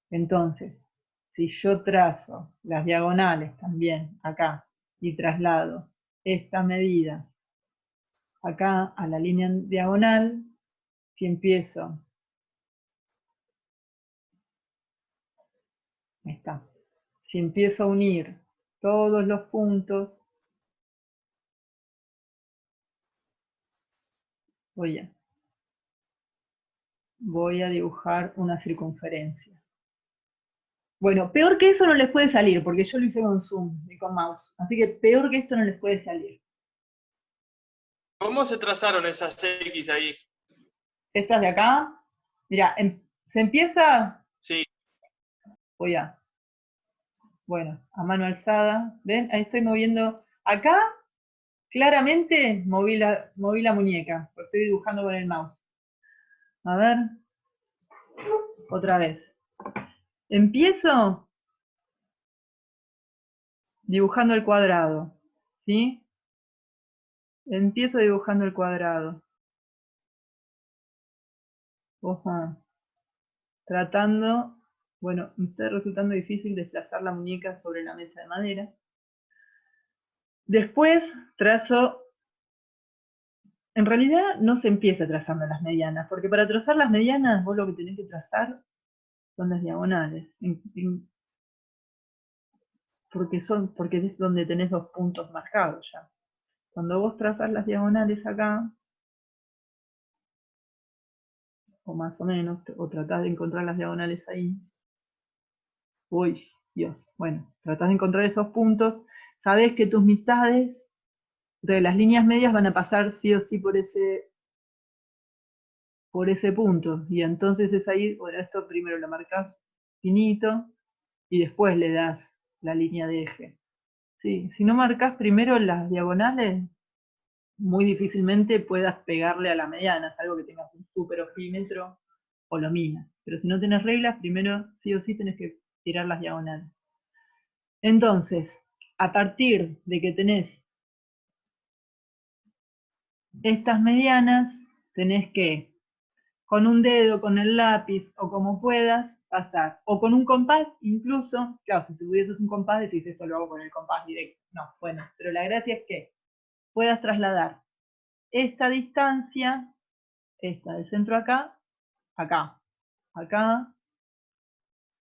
Entonces, si yo trazo las diagonales también acá y traslado esta medida acá a la línea diagonal, si empiezo, ahí está, si empiezo a unir todos los puntos, voy a voy a dibujar una circunferencia. Bueno, peor que eso no les puede salir, porque yo lo hice con zoom y con mouse. Así que peor que esto no les puede salir. ¿Cómo se trazaron esas X ahí? Estas de acá, mira, se empieza, Sí, voy a, bueno, a mano alzada, ¿ven? Ahí estoy moviendo, acá claramente moví la muñeca, lo estoy dibujando con el mouse. A ver, otra vez. Empiezo dibujando el cuadrado, ¿sí? Empiezo dibujando el cuadrado. Ojo. Tratando, bueno, me está resultando difícil desplazar la muñeca sobre la mesa de madera. Después trazo, en realidad no se empieza trazando las medianas, porque para trazar las medianas vos lo que tenés que trazar son las diagonales, porque es donde tenés los puntos marcados ya. Cuando vos trazás las diagonales acá, o más o menos, o tratás de encontrar las diagonales ahí, uy, Dios, bueno, tratás de encontrar esos puntos, sabés que tus mitades de las líneas medias van a pasar sí o sí por ese punto, y entonces es ahí, bueno, esto primero lo marcas finito, y después le das la línea de eje. Sí, si no marcas primero las diagonales, muy difícilmente puedas pegarle a la mediana, salvo que tengas un super ojímetro o lo minas. Pero si no tenés reglas, primero sí o sí tenés que tirar las diagonales. Entonces, a partir de que tenés estas medianas, tenés que, con un dedo, con el lápiz o como puedas, pasar. O con un compás, incluso, claro, si tuvieses un compás, decís esto lo hago con el compás directo. No, bueno, pero la gracia es que puedas trasladar esta distancia, esta del centro acá, acá, acá,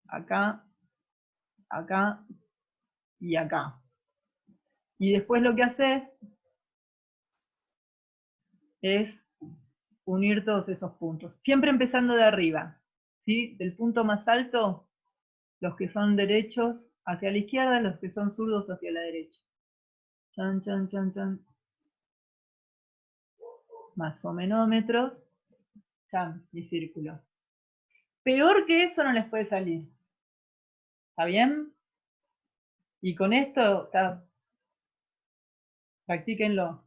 acá, acá y acá. Y después lo que haces es unir todos esos puntos. Siempre empezando de arriba, ¿sí? Del punto más alto, los que son derechos hacia la izquierda, los que son zurdos hacia la derecha. Chan, chan, chan, chan. Más o menómetros. Chan, mi círculo. Peor que eso no les puede salir. ¿Está bien? Y con esto, practíquenlo.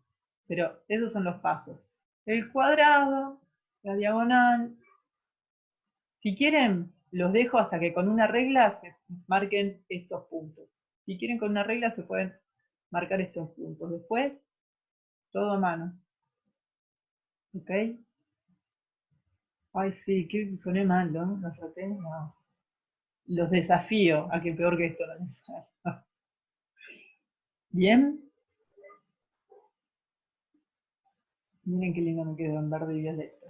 Pero esos son los pasos. El cuadrado, la diagonal. Si quieren, los dejo hasta que con una regla se marquen estos puntos. Si quieren con una regla se pueden marcar estos puntos. Después, todo a mano. ¿Ok? Ay, sí, que soné mal, ¿no? ¿Lo traté? No. Los desafío a que peor que esto no. ¿Bien? Miren qué lindo me quedó en verde y violeta.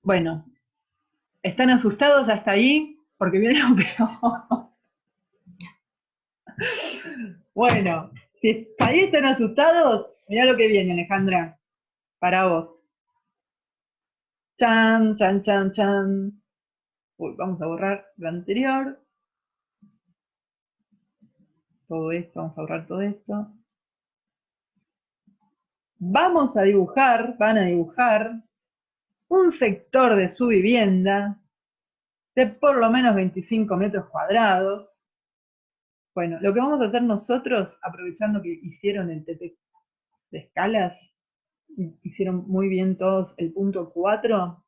Bueno, ¿están asustados hasta ahí? Porque viene lo peor. Bueno, si hasta ahí están asustados, mirá lo que viene, Alejandra. Para vos. Chan, chan, chan, chan. Uy, vamos a borrar lo anterior. Todo esto, vamos a borrar todo esto. Vamos a dibujar, van a dibujar un sector de su vivienda de por lo menos 25 metros cuadrados. Bueno, lo que vamos a hacer nosotros, aprovechando que hicieron el TP de escalas, hicieron muy bien todos el punto 4,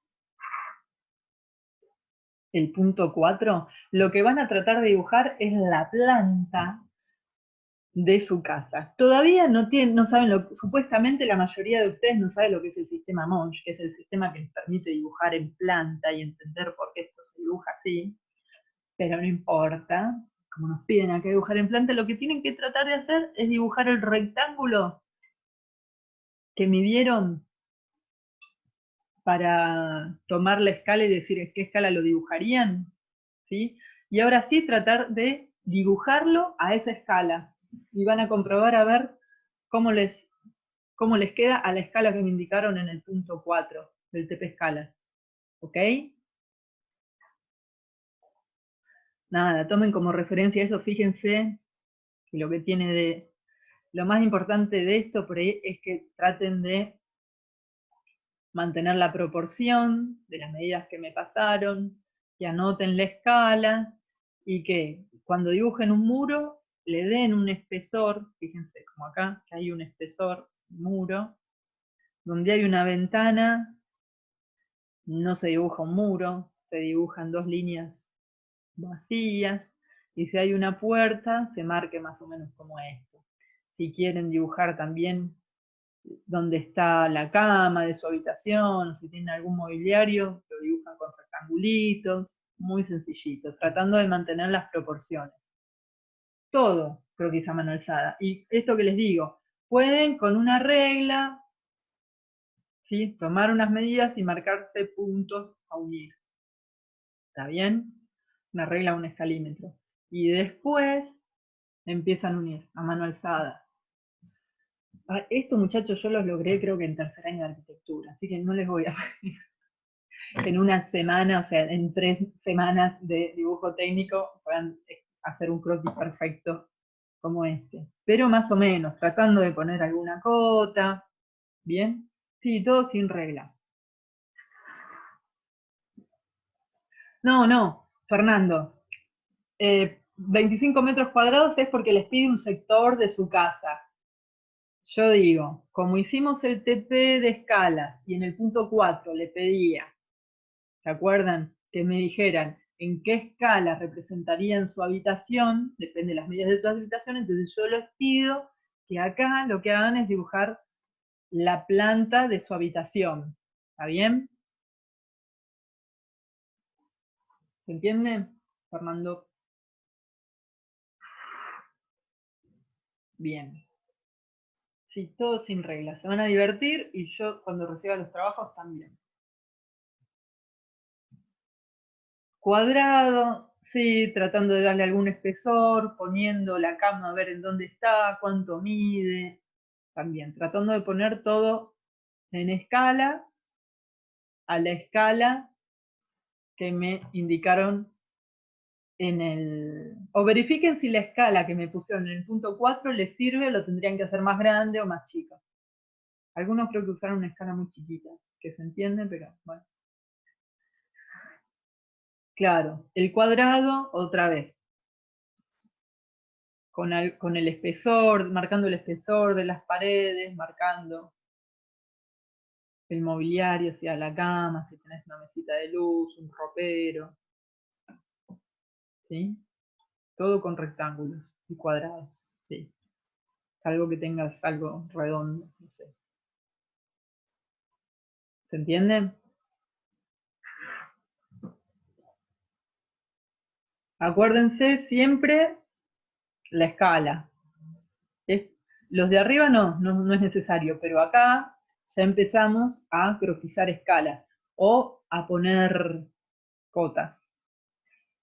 lo que van a tratar de dibujar es la planta de su casa. Todavía no saben supuestamente la mayoría de ustedes no sabe lo que es el sistema Monge, que es el sistema que les permite dibujar en planta y entender por qué esto se dibuja así, pero no importa, como nos piden acá dibujar en planta, lo que tienen que tratar de hacer es dibujar el rectángulo que midieron para tomar la escala y decir en qué escala lo dibujarían, ¿sí? Y ahora sí tratar de dibujarlo a esa escala. Y van a comprobar a ver cómo les cómo les queda a la escala que me indicaron en el punto 4 del TP escala. ¿Ok? Nada, tomen como referencia eso, fíjense que lo que tiene de... Lo más importante de esto por ahí es que traten de mantener la proporción de las medidas que me pasaron, que anoten la escala y que cuando dibujen un muro le den un espesor, fíjense como acá, que hay un espesor, muro, donde hay una ventana, no se dibuja un muro, se dibujan 2 líneas vacías, y si hay una puerta, se marque más o menos como esto. Si quieren dibujar también donde está la cama de su habitación, si tienen algún mobiliario, lo dibujan con rectangulitos, muy sencillito, tratando de mantener las proporciones. Todo croquis a mano alzada. Y esto que les digo, pueden con una regla, ¿sí?, tomar unas medidas y marcarse puntos a unir. ¿Está bien? Una regla, un escalímetro. Y después empiezan a unir a mano alzada. Esto, muchachos, yo los logré creo que en tercer año de arquitectura, así que no les voy a pedir en una semana, o sea, en 3 semanas de dibujo técnico, puedan hacer un croquis perfecto como este. Pero más o menos, tratando de poner alguna cota, ¿bien? Sí, todo sin regla. No, Fernando. 25 metros cuadrados es porque les pide un sector de su casa. Yo digo, como hicimos el TP de escalas y en el punto 4 le pedía, ¿se acuerdan? Que me dijeran en qué escala representarían su habitación, depende de las medidas de su habitación, entonces yo les pido que acá lo que hagan es dibujar la planta de su habitación. ¿Está bien? ¿Se entiende, Fernando? Bien. Sí, todo sin reglas. Se van a divertir y yo cuando reciba los trabajos también. Cuadrado, sí, tratando de darle algún espesor, poniendo la cama a ver en dónde está, cuánto mide. También, tratando de poner todo en escala, a la escala que me indicaron en el... O verifiquen si la escala que me pusieron en el punto 4 les sirve o lo tendrían que hacer más grande o más chica. Algunos creo que usaron una escala muy chiquita, que se entiende, pero bueno. Claro, el cuadrado, otra vez. Con el espesor, marcando el espesor de las paredes, marcando el mobiliario, o sea, la cama, si tenés una mesita de luz, un ropero. ¿Sí? Todo con rectángulos y cuadrados, sí. Salvo que tengas algo redondo, no sé. ¿Se entiende? Acuérdense siempre la escala. Los de arriba no es necesario, pero acá ya empezamos a croquisar escalas o a poner cotas.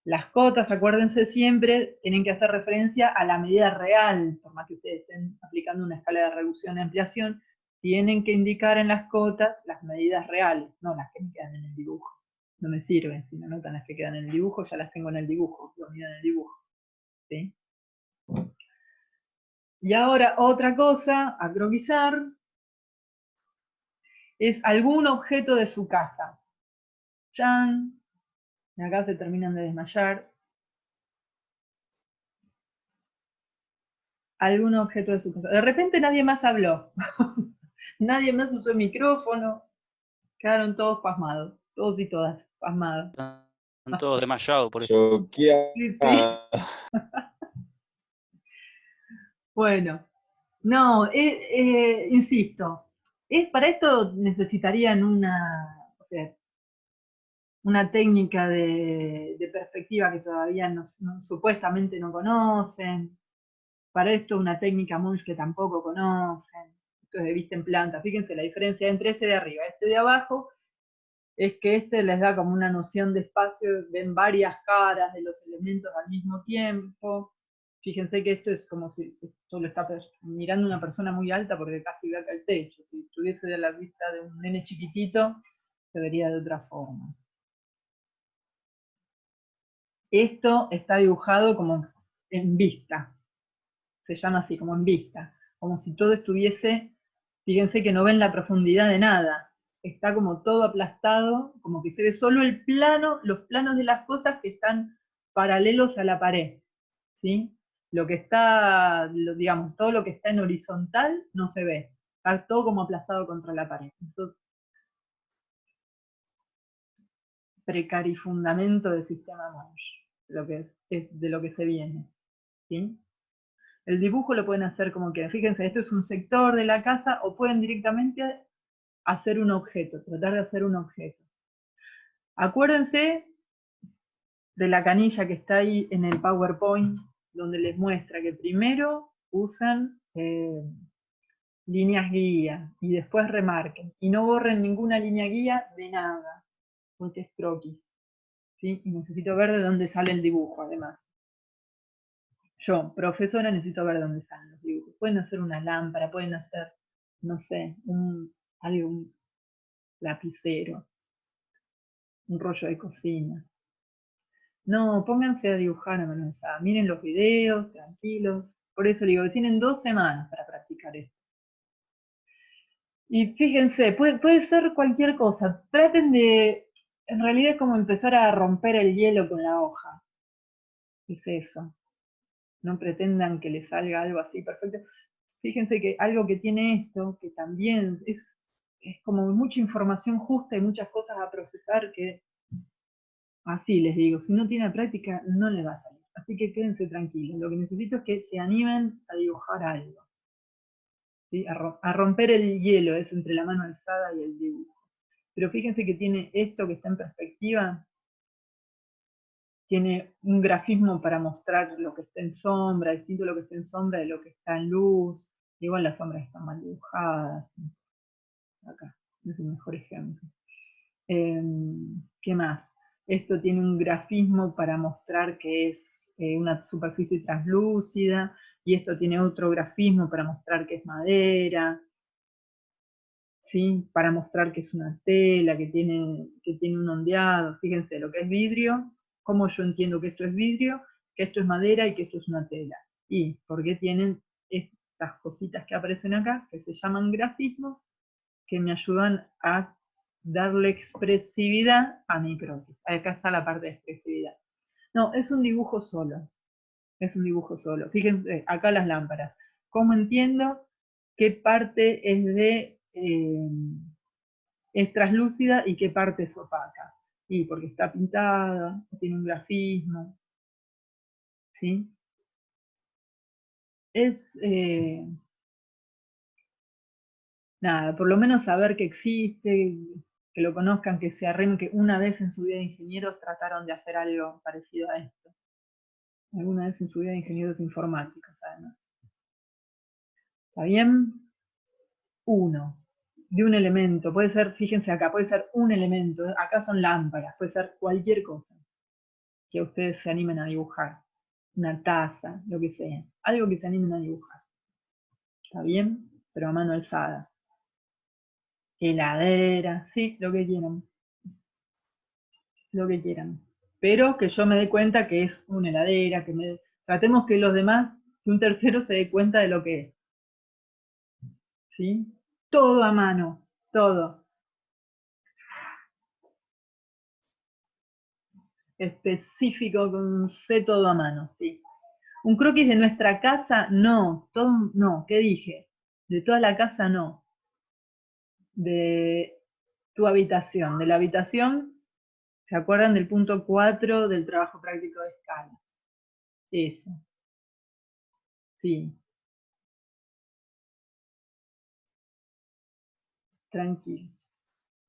Las cotas, acuérdense siempre, tienen que hacer referencia a la medida real, por más que ustedes estén aplicando una escala de reducción y ampliación, tienen que indicar en las cotas las medidas reales, no las que me quedan en el dibujo. No me sirven, si no notan las que quedan en el dibujo, ya las tengo en el dibujo, lo mido en el dibujo. ¿Sí? Y ahora otra cosa a croquisar es algún objeto de su casa. Chan, y acá se terminan de desmayar. Algún objeto de su casa. De repente nadie más habló. Nadie más usó el micrófono. Quedaron todos pasmados. Todos y todas pasmados. Están todos desmayados por eso. Choqueada. Sí, sí. Bueno. No, insisto. Para esto necesitarían o sea, una técnica de perspectiva que todavía supuestamente no conocen. Para esto una técnica Munch que tampoco conocen. Esto es de vista en planta. Fíjense la diferencia entre este de arriba y este de abajo es que este les da como una noción de espacio, ven varias caras de los elementos al mismo tiempo. Fíjense que esto es como si esto lo está mirando una persona muy alta porque casi ve acá el techo. Si estuviese de la vista de un nene chiquitito, se vería de otra forma. Esto está dibujado como en vista. Se llama así, como en vista. Como si todo estuviese, fíjense que no ven la profundidad de nada. Está como todo aplastado, como que se ve solo el plano, los planos de las cosas que están paralelos a la pared. ¿Sí? Lo que está, digamos, todo lo que está en horizontal no se ve. Está todo como aplastado contra la pared. Entonces, precarifundamento del sistema Monge, lo que es de lo que se viene. ¿Sí? El dibujo lo pueden hacer como que, fíjense, esto es un sector de la casa, o pueden directamente hacer un objeto, tratar de hacer un objeto. Acuérdense de la canilla que está ahí en el PowerPoint, donde les muestra que primero usan líneas guía y después remarquen. Y no borren ninguna línea guía de nada, porque es croquis. ¿Sí? Y necesito ver de dónde sale el dibujo, además. Yo, profesora, necesito ver dónde salen los dibujos. Pueden hacer una lámpara, pueden hacer, no sé, un lapicero, un rollo de cocina. No, pónganse a dibujar a mano alzada. Miren los videos, tranquilos. Por eso digo, tienen 2 semanas para practicar esto. Y fíjense, puede ser cualquier cosa. Traten de, en realidad es como empezar a romper el hielo con la hoja. Es eso. No pretendan que les salga algo así perfecto. Fíjense que algo que tiene esto, que también es como mucha información justa y muchas cosas a procesar que, así les digo, si no tiene práctica no le va a salir. Así que quédense tranquilos. Lo que necesito es que se animen a dibujar algo. ¿Sí? A romper el hielo, es entre la mano alzada y el dibujo. Pero fíjense que tiene esto que está en perspectiva, tiene un grafismo para mostrar lo que está en sombra, distinto lo que está en sombra de lo que está en luz. Igual las sombras están mal dibujadas. Acá, es el mejor ejemplo. ¿Qué más? Esto tiene un grafismo para mostrar que es una superficie translúcida, y esto tiene otro grafismo para mostrar que es madera, ¿sí? Para mostrar que es una tela, que tiene un ondeado. Fíjense, lo que es vidrio, cómo yo entiendo que esto es vidrio, que esto es madera y que esto es una tela. Y porque tienen estas cositas que aparecen acá, que se llaman grafismos, que me ayudan a darle expresividad a mi croquis. Acá está la parte de expresividad. No, es un dibujo solo. Es un dibujo solo. Fíjense, acá las lámparas. ¿Cómo entiendo qué parte es translúcida y qué parte es opaca? Y porque está pintada, tiene un grafismo. ¿Sí? Es... nada, por lo menos saber que existe, que lo conozcan, que se arrimen, que una vez en su vida de ingenieros trataron de hacer algo parecido a esto. Alguna vez en su vida de ingenieros informáticos, además. ¿Está bien? Uno. De un elemento. Puede ser, fíjense acá, puede ser un elemento. Acá son lámparas, puede ser cualquier cosa que ustedes se animen a dibujar. Una taza, lo que sea. Algo que se animen a dibujar. ¿Está bien? Pero a mano alzada. Heladera, sí, lo que quieran. Lo que quieran. Pero que yo me dé cuenta que es una heladera, tratemos que los demás, que un tercero se dé cuenta de lo que es. ¿Sí? Todo a mano, todo. Específico con C, todo a mano, sí. Un croquis de nuestra casa, no. Todo, no, ¿qué dije? De toda la casa, no. De tu habitación. De la habitación, ¿se acuerdan del punto 4 del trabajo práctico de escalas? Eso. Sí. Tranquilos.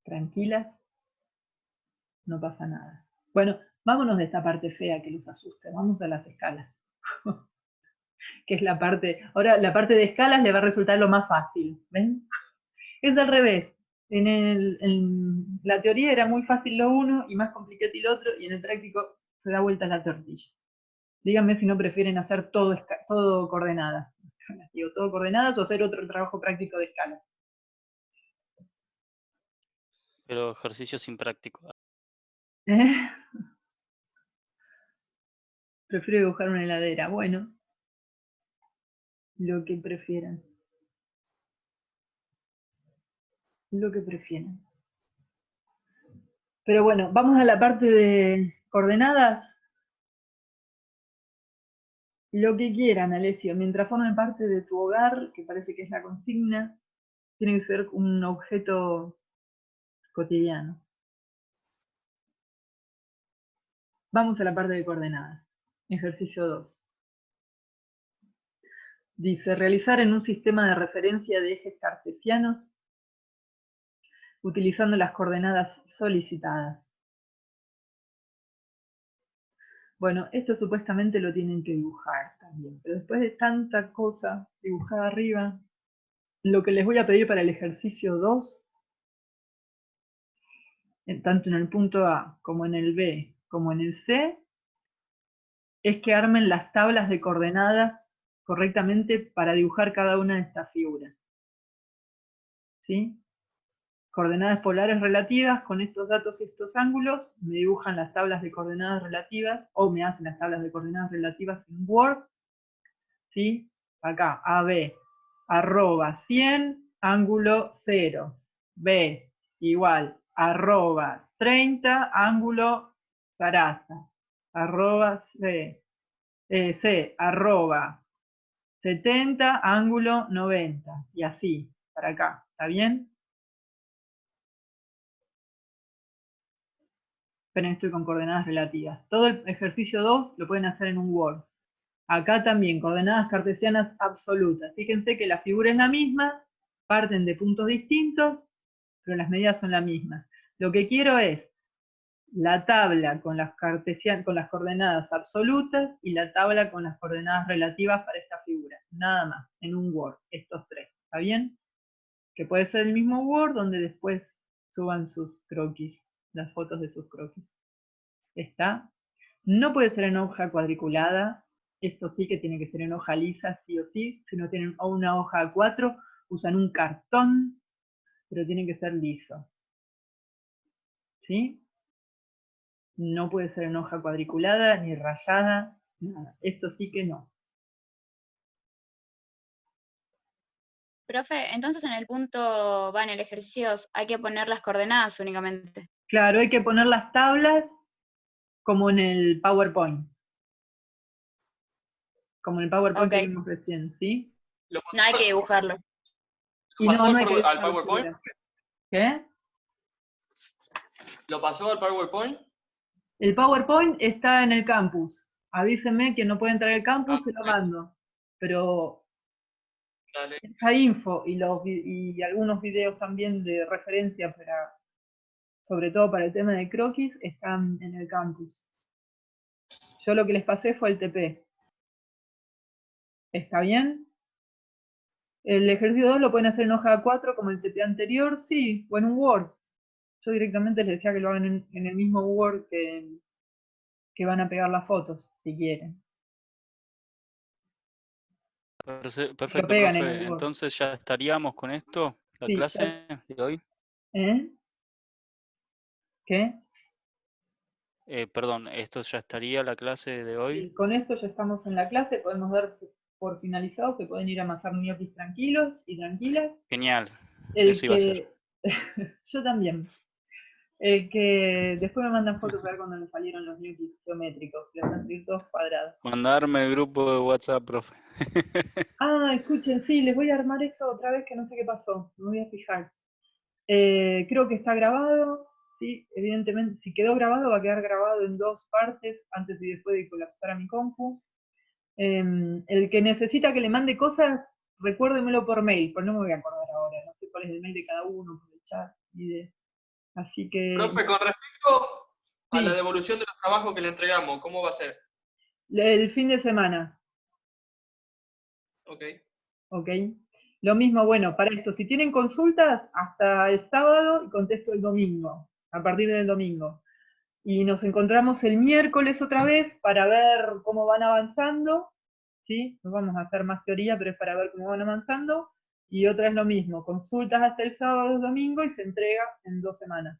Tranquilas. No pasa nada. Bueno, vámonos de esta parte fea que los asusta. Vamos a las escalas. Que es la parte... Ahora, la parte de escalas le va a resultar lo más fácil. ¿Ven? Es al revés. En la teoría era muy fácil lo uno y más complicado lo otro, y en el práctico se da vuelta la tortilla. Díganme si no prefieren hacer todo coordenadas. Digo, todo coordenadas o hacer otro trabajo práctico de escala. Pero ejercicio sin práctico. ¿Eh? Prefiero dibujar una heladera. Bueno, lo que prefieran. Lo que prefieran. Pero bueno, vamos a la parte de coordenadas. Lo que quieran, Alessio, mientras formen parte de tu hogar, que parece que es la consigna, tiene que ser un objeto cotidiano. Vamos a la parte de coordenadas. Ejercicio 2. Dice, realizar en un sistema de referencia de ejes cartesianos utilizando las coordenadas solicitadas. Bueno, esto supuestamente lo tienen que dibujar también, pero después de tanta cosa dibujada arriba, lo que les voy a pedir para el ejercicio 2, tanto en el punto A como en el B como en el C, es que armen las tablas de coordenadas correctamente para dibujar cada una de estas figuras. ¿Sí? Coordenadas polares relativas, con estos datos y estos ángulos, me dibujan las tablas de coordenadas relativas, o me hacen las tablas de coordenadas relativas en Word, ¿sí? Acá, AB, arroba 100, ángulo 0, B, igual, arroba 30, ángulo zaraza, arroba C, arroba 70, ángulo 90, y así, para acá, ¿está bien? Pero estoy con coordenadas relativas. Todo el ejercicio 2 lo pueden hacer en un Word. Acá también, coordenadas cartesianas absolutas. Fíjense que la figura es la misma, parten de puntos distintos, pero las medidas son las mismas. Lo que quiero es la tabla con las coordenadas absolutas y la tabla con las coordenadas relativas para esta figura. Nada más, en un Word, estos tres. ¿Está bien? Que puede ser el mismo Word donde después suban sus croquis, las fotos de sus croquis. ¿Está? No puede ser en hoja cuadriculada. Esto sí que tiene que ser en hoja lisa, sí o sí. Si no tienen una hoja A4, usan un cartón, pero tiene que ser liso. ¿Sí? No puede ser en hoja cuadriculada, ni rayada, nada. Esto sí que no. Profe, entonces en el punto, en el ejercicio hay que poner las coordenadas únicamente. Claro, hay que poner las tablas como en el PowerPoint. Como en el PowerPoint que vimos recién, ¿sí? ¿Lo pasó, No hay que dibujarlo. Y no hay que al PowerPoint? ¿Qué? ¿Lo pasó al PowerPoint? El PowerPoint está en el campus. Avísenme que no puede entrar al campus, se lo Perfecto. mando. Pero Dale. esa info y algunos videos también de referencia sobre todo para el tema de croquis, están en el campus. Yo lo que les pasé fue el TP. ¿Está bien? El ejercicio 2 lo pueden hacer en hoja A4 como el TP anterior, sí, o en un Word. Yo directamente les decía que lo hagan en el mismo Word que van a pegar las fotos, si quieren. Perfecto, Lo pegan en profe. el Word. Entonces ya estaríamos con esto, la Sí, clase de hoy. ¿Eh? ¿Qué? Perdón, esto ya estaría la clase de hoy. Y con esto ya estamos en la clase, podemos dar por finalizado que pueden ir a amasar ñoquis tranquilos y tranquilas. Genial, El eso iba a ser. que, yo también, el que después me mandan fotos a ver cuando me salieron los ñoquis geométricos, que van a salir todos cuadrados. Mandarme el grupo de WhatsApp, profe. Ah, escuchen, sí, les voy a armar eso otra vez que no sé qué pasó, me voy a fijar. Creo que está grabado, sí, evidentemente, si quedó grabado va a quedar grabado en 2 partes, antes y después de colapsar a mi compu. El que necesita que le mande cosas, recuérdemelo por mail, pues no me voy a acordar ahora, no sé cuál es el mail de cada uno, por el chat, así que... Profe, con respecto a Sí, la devolución de los trabajos que le entregamos, ¿cómo va a ser? el fin de semana, Ok. ¿ok? Lo mismo, bueno, para esto, si tienen consultas, hasta el sábado y contesto el domingo, a partir del domingo. Y nos encontramos el miércoles otra vez para ver cómo van avanzando, ¿sí? No vamos a hacer más teoría, pero es para ver cómo van avanzando. Y otra es lo mismo, consultas hasta el sábado o domingo y se entrega en 2 semanas.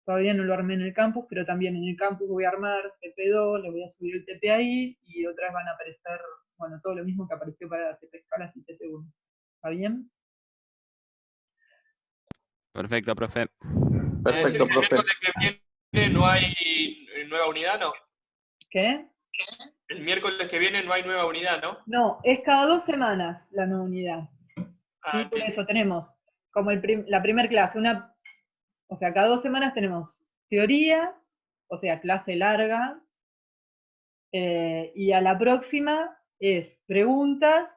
Todavía no lo armé en el campus, pero también en el campus voy a armar TP2, le voy a subir el TP ahí, y otras van a aparecer, bueno, todo lo mismo que apareció para TP escalas y TP1. ¿Está bien? Perfecto, profe. Perfecto, El profe. miércoles que viene no hay nueva unidad, ¿no? ¿Qué? El miércoles que viene no hay nueva unidad, ¿no? No, es cada 2 semanas la nueva unidad. Ah, ¿Sí? Por bien. eso tenemos como la primera clase, o sea, cada 2 semanas tenemos teoría, o sea, clase larga, y a la próxima es preguntas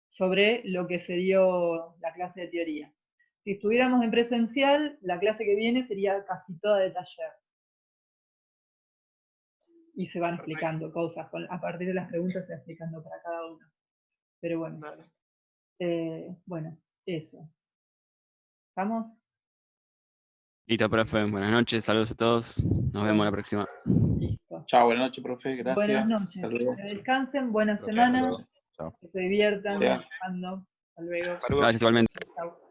sobre lo que se dio la clase de teoría. Si estuviéramos en presencial, la clase que viene sería casi toda de taller. Y se van explicando cosas, a partir de las preguntas se va explicando para cada uno. Pero bueno, bueno, eso. ¿Estamos? Listo, profe. Buenas noches, saludos a todos. Nos vemos la próxima. Listo. Chao, buenas noches, profe. Gracias. Buenas noches. Hasta luego. Que descansen, buena Profe, semana, hasta luego. Chao. que se diviertan Gracias. trabajando. Hasta luego. Saludos. Gracias igualmente. Chau.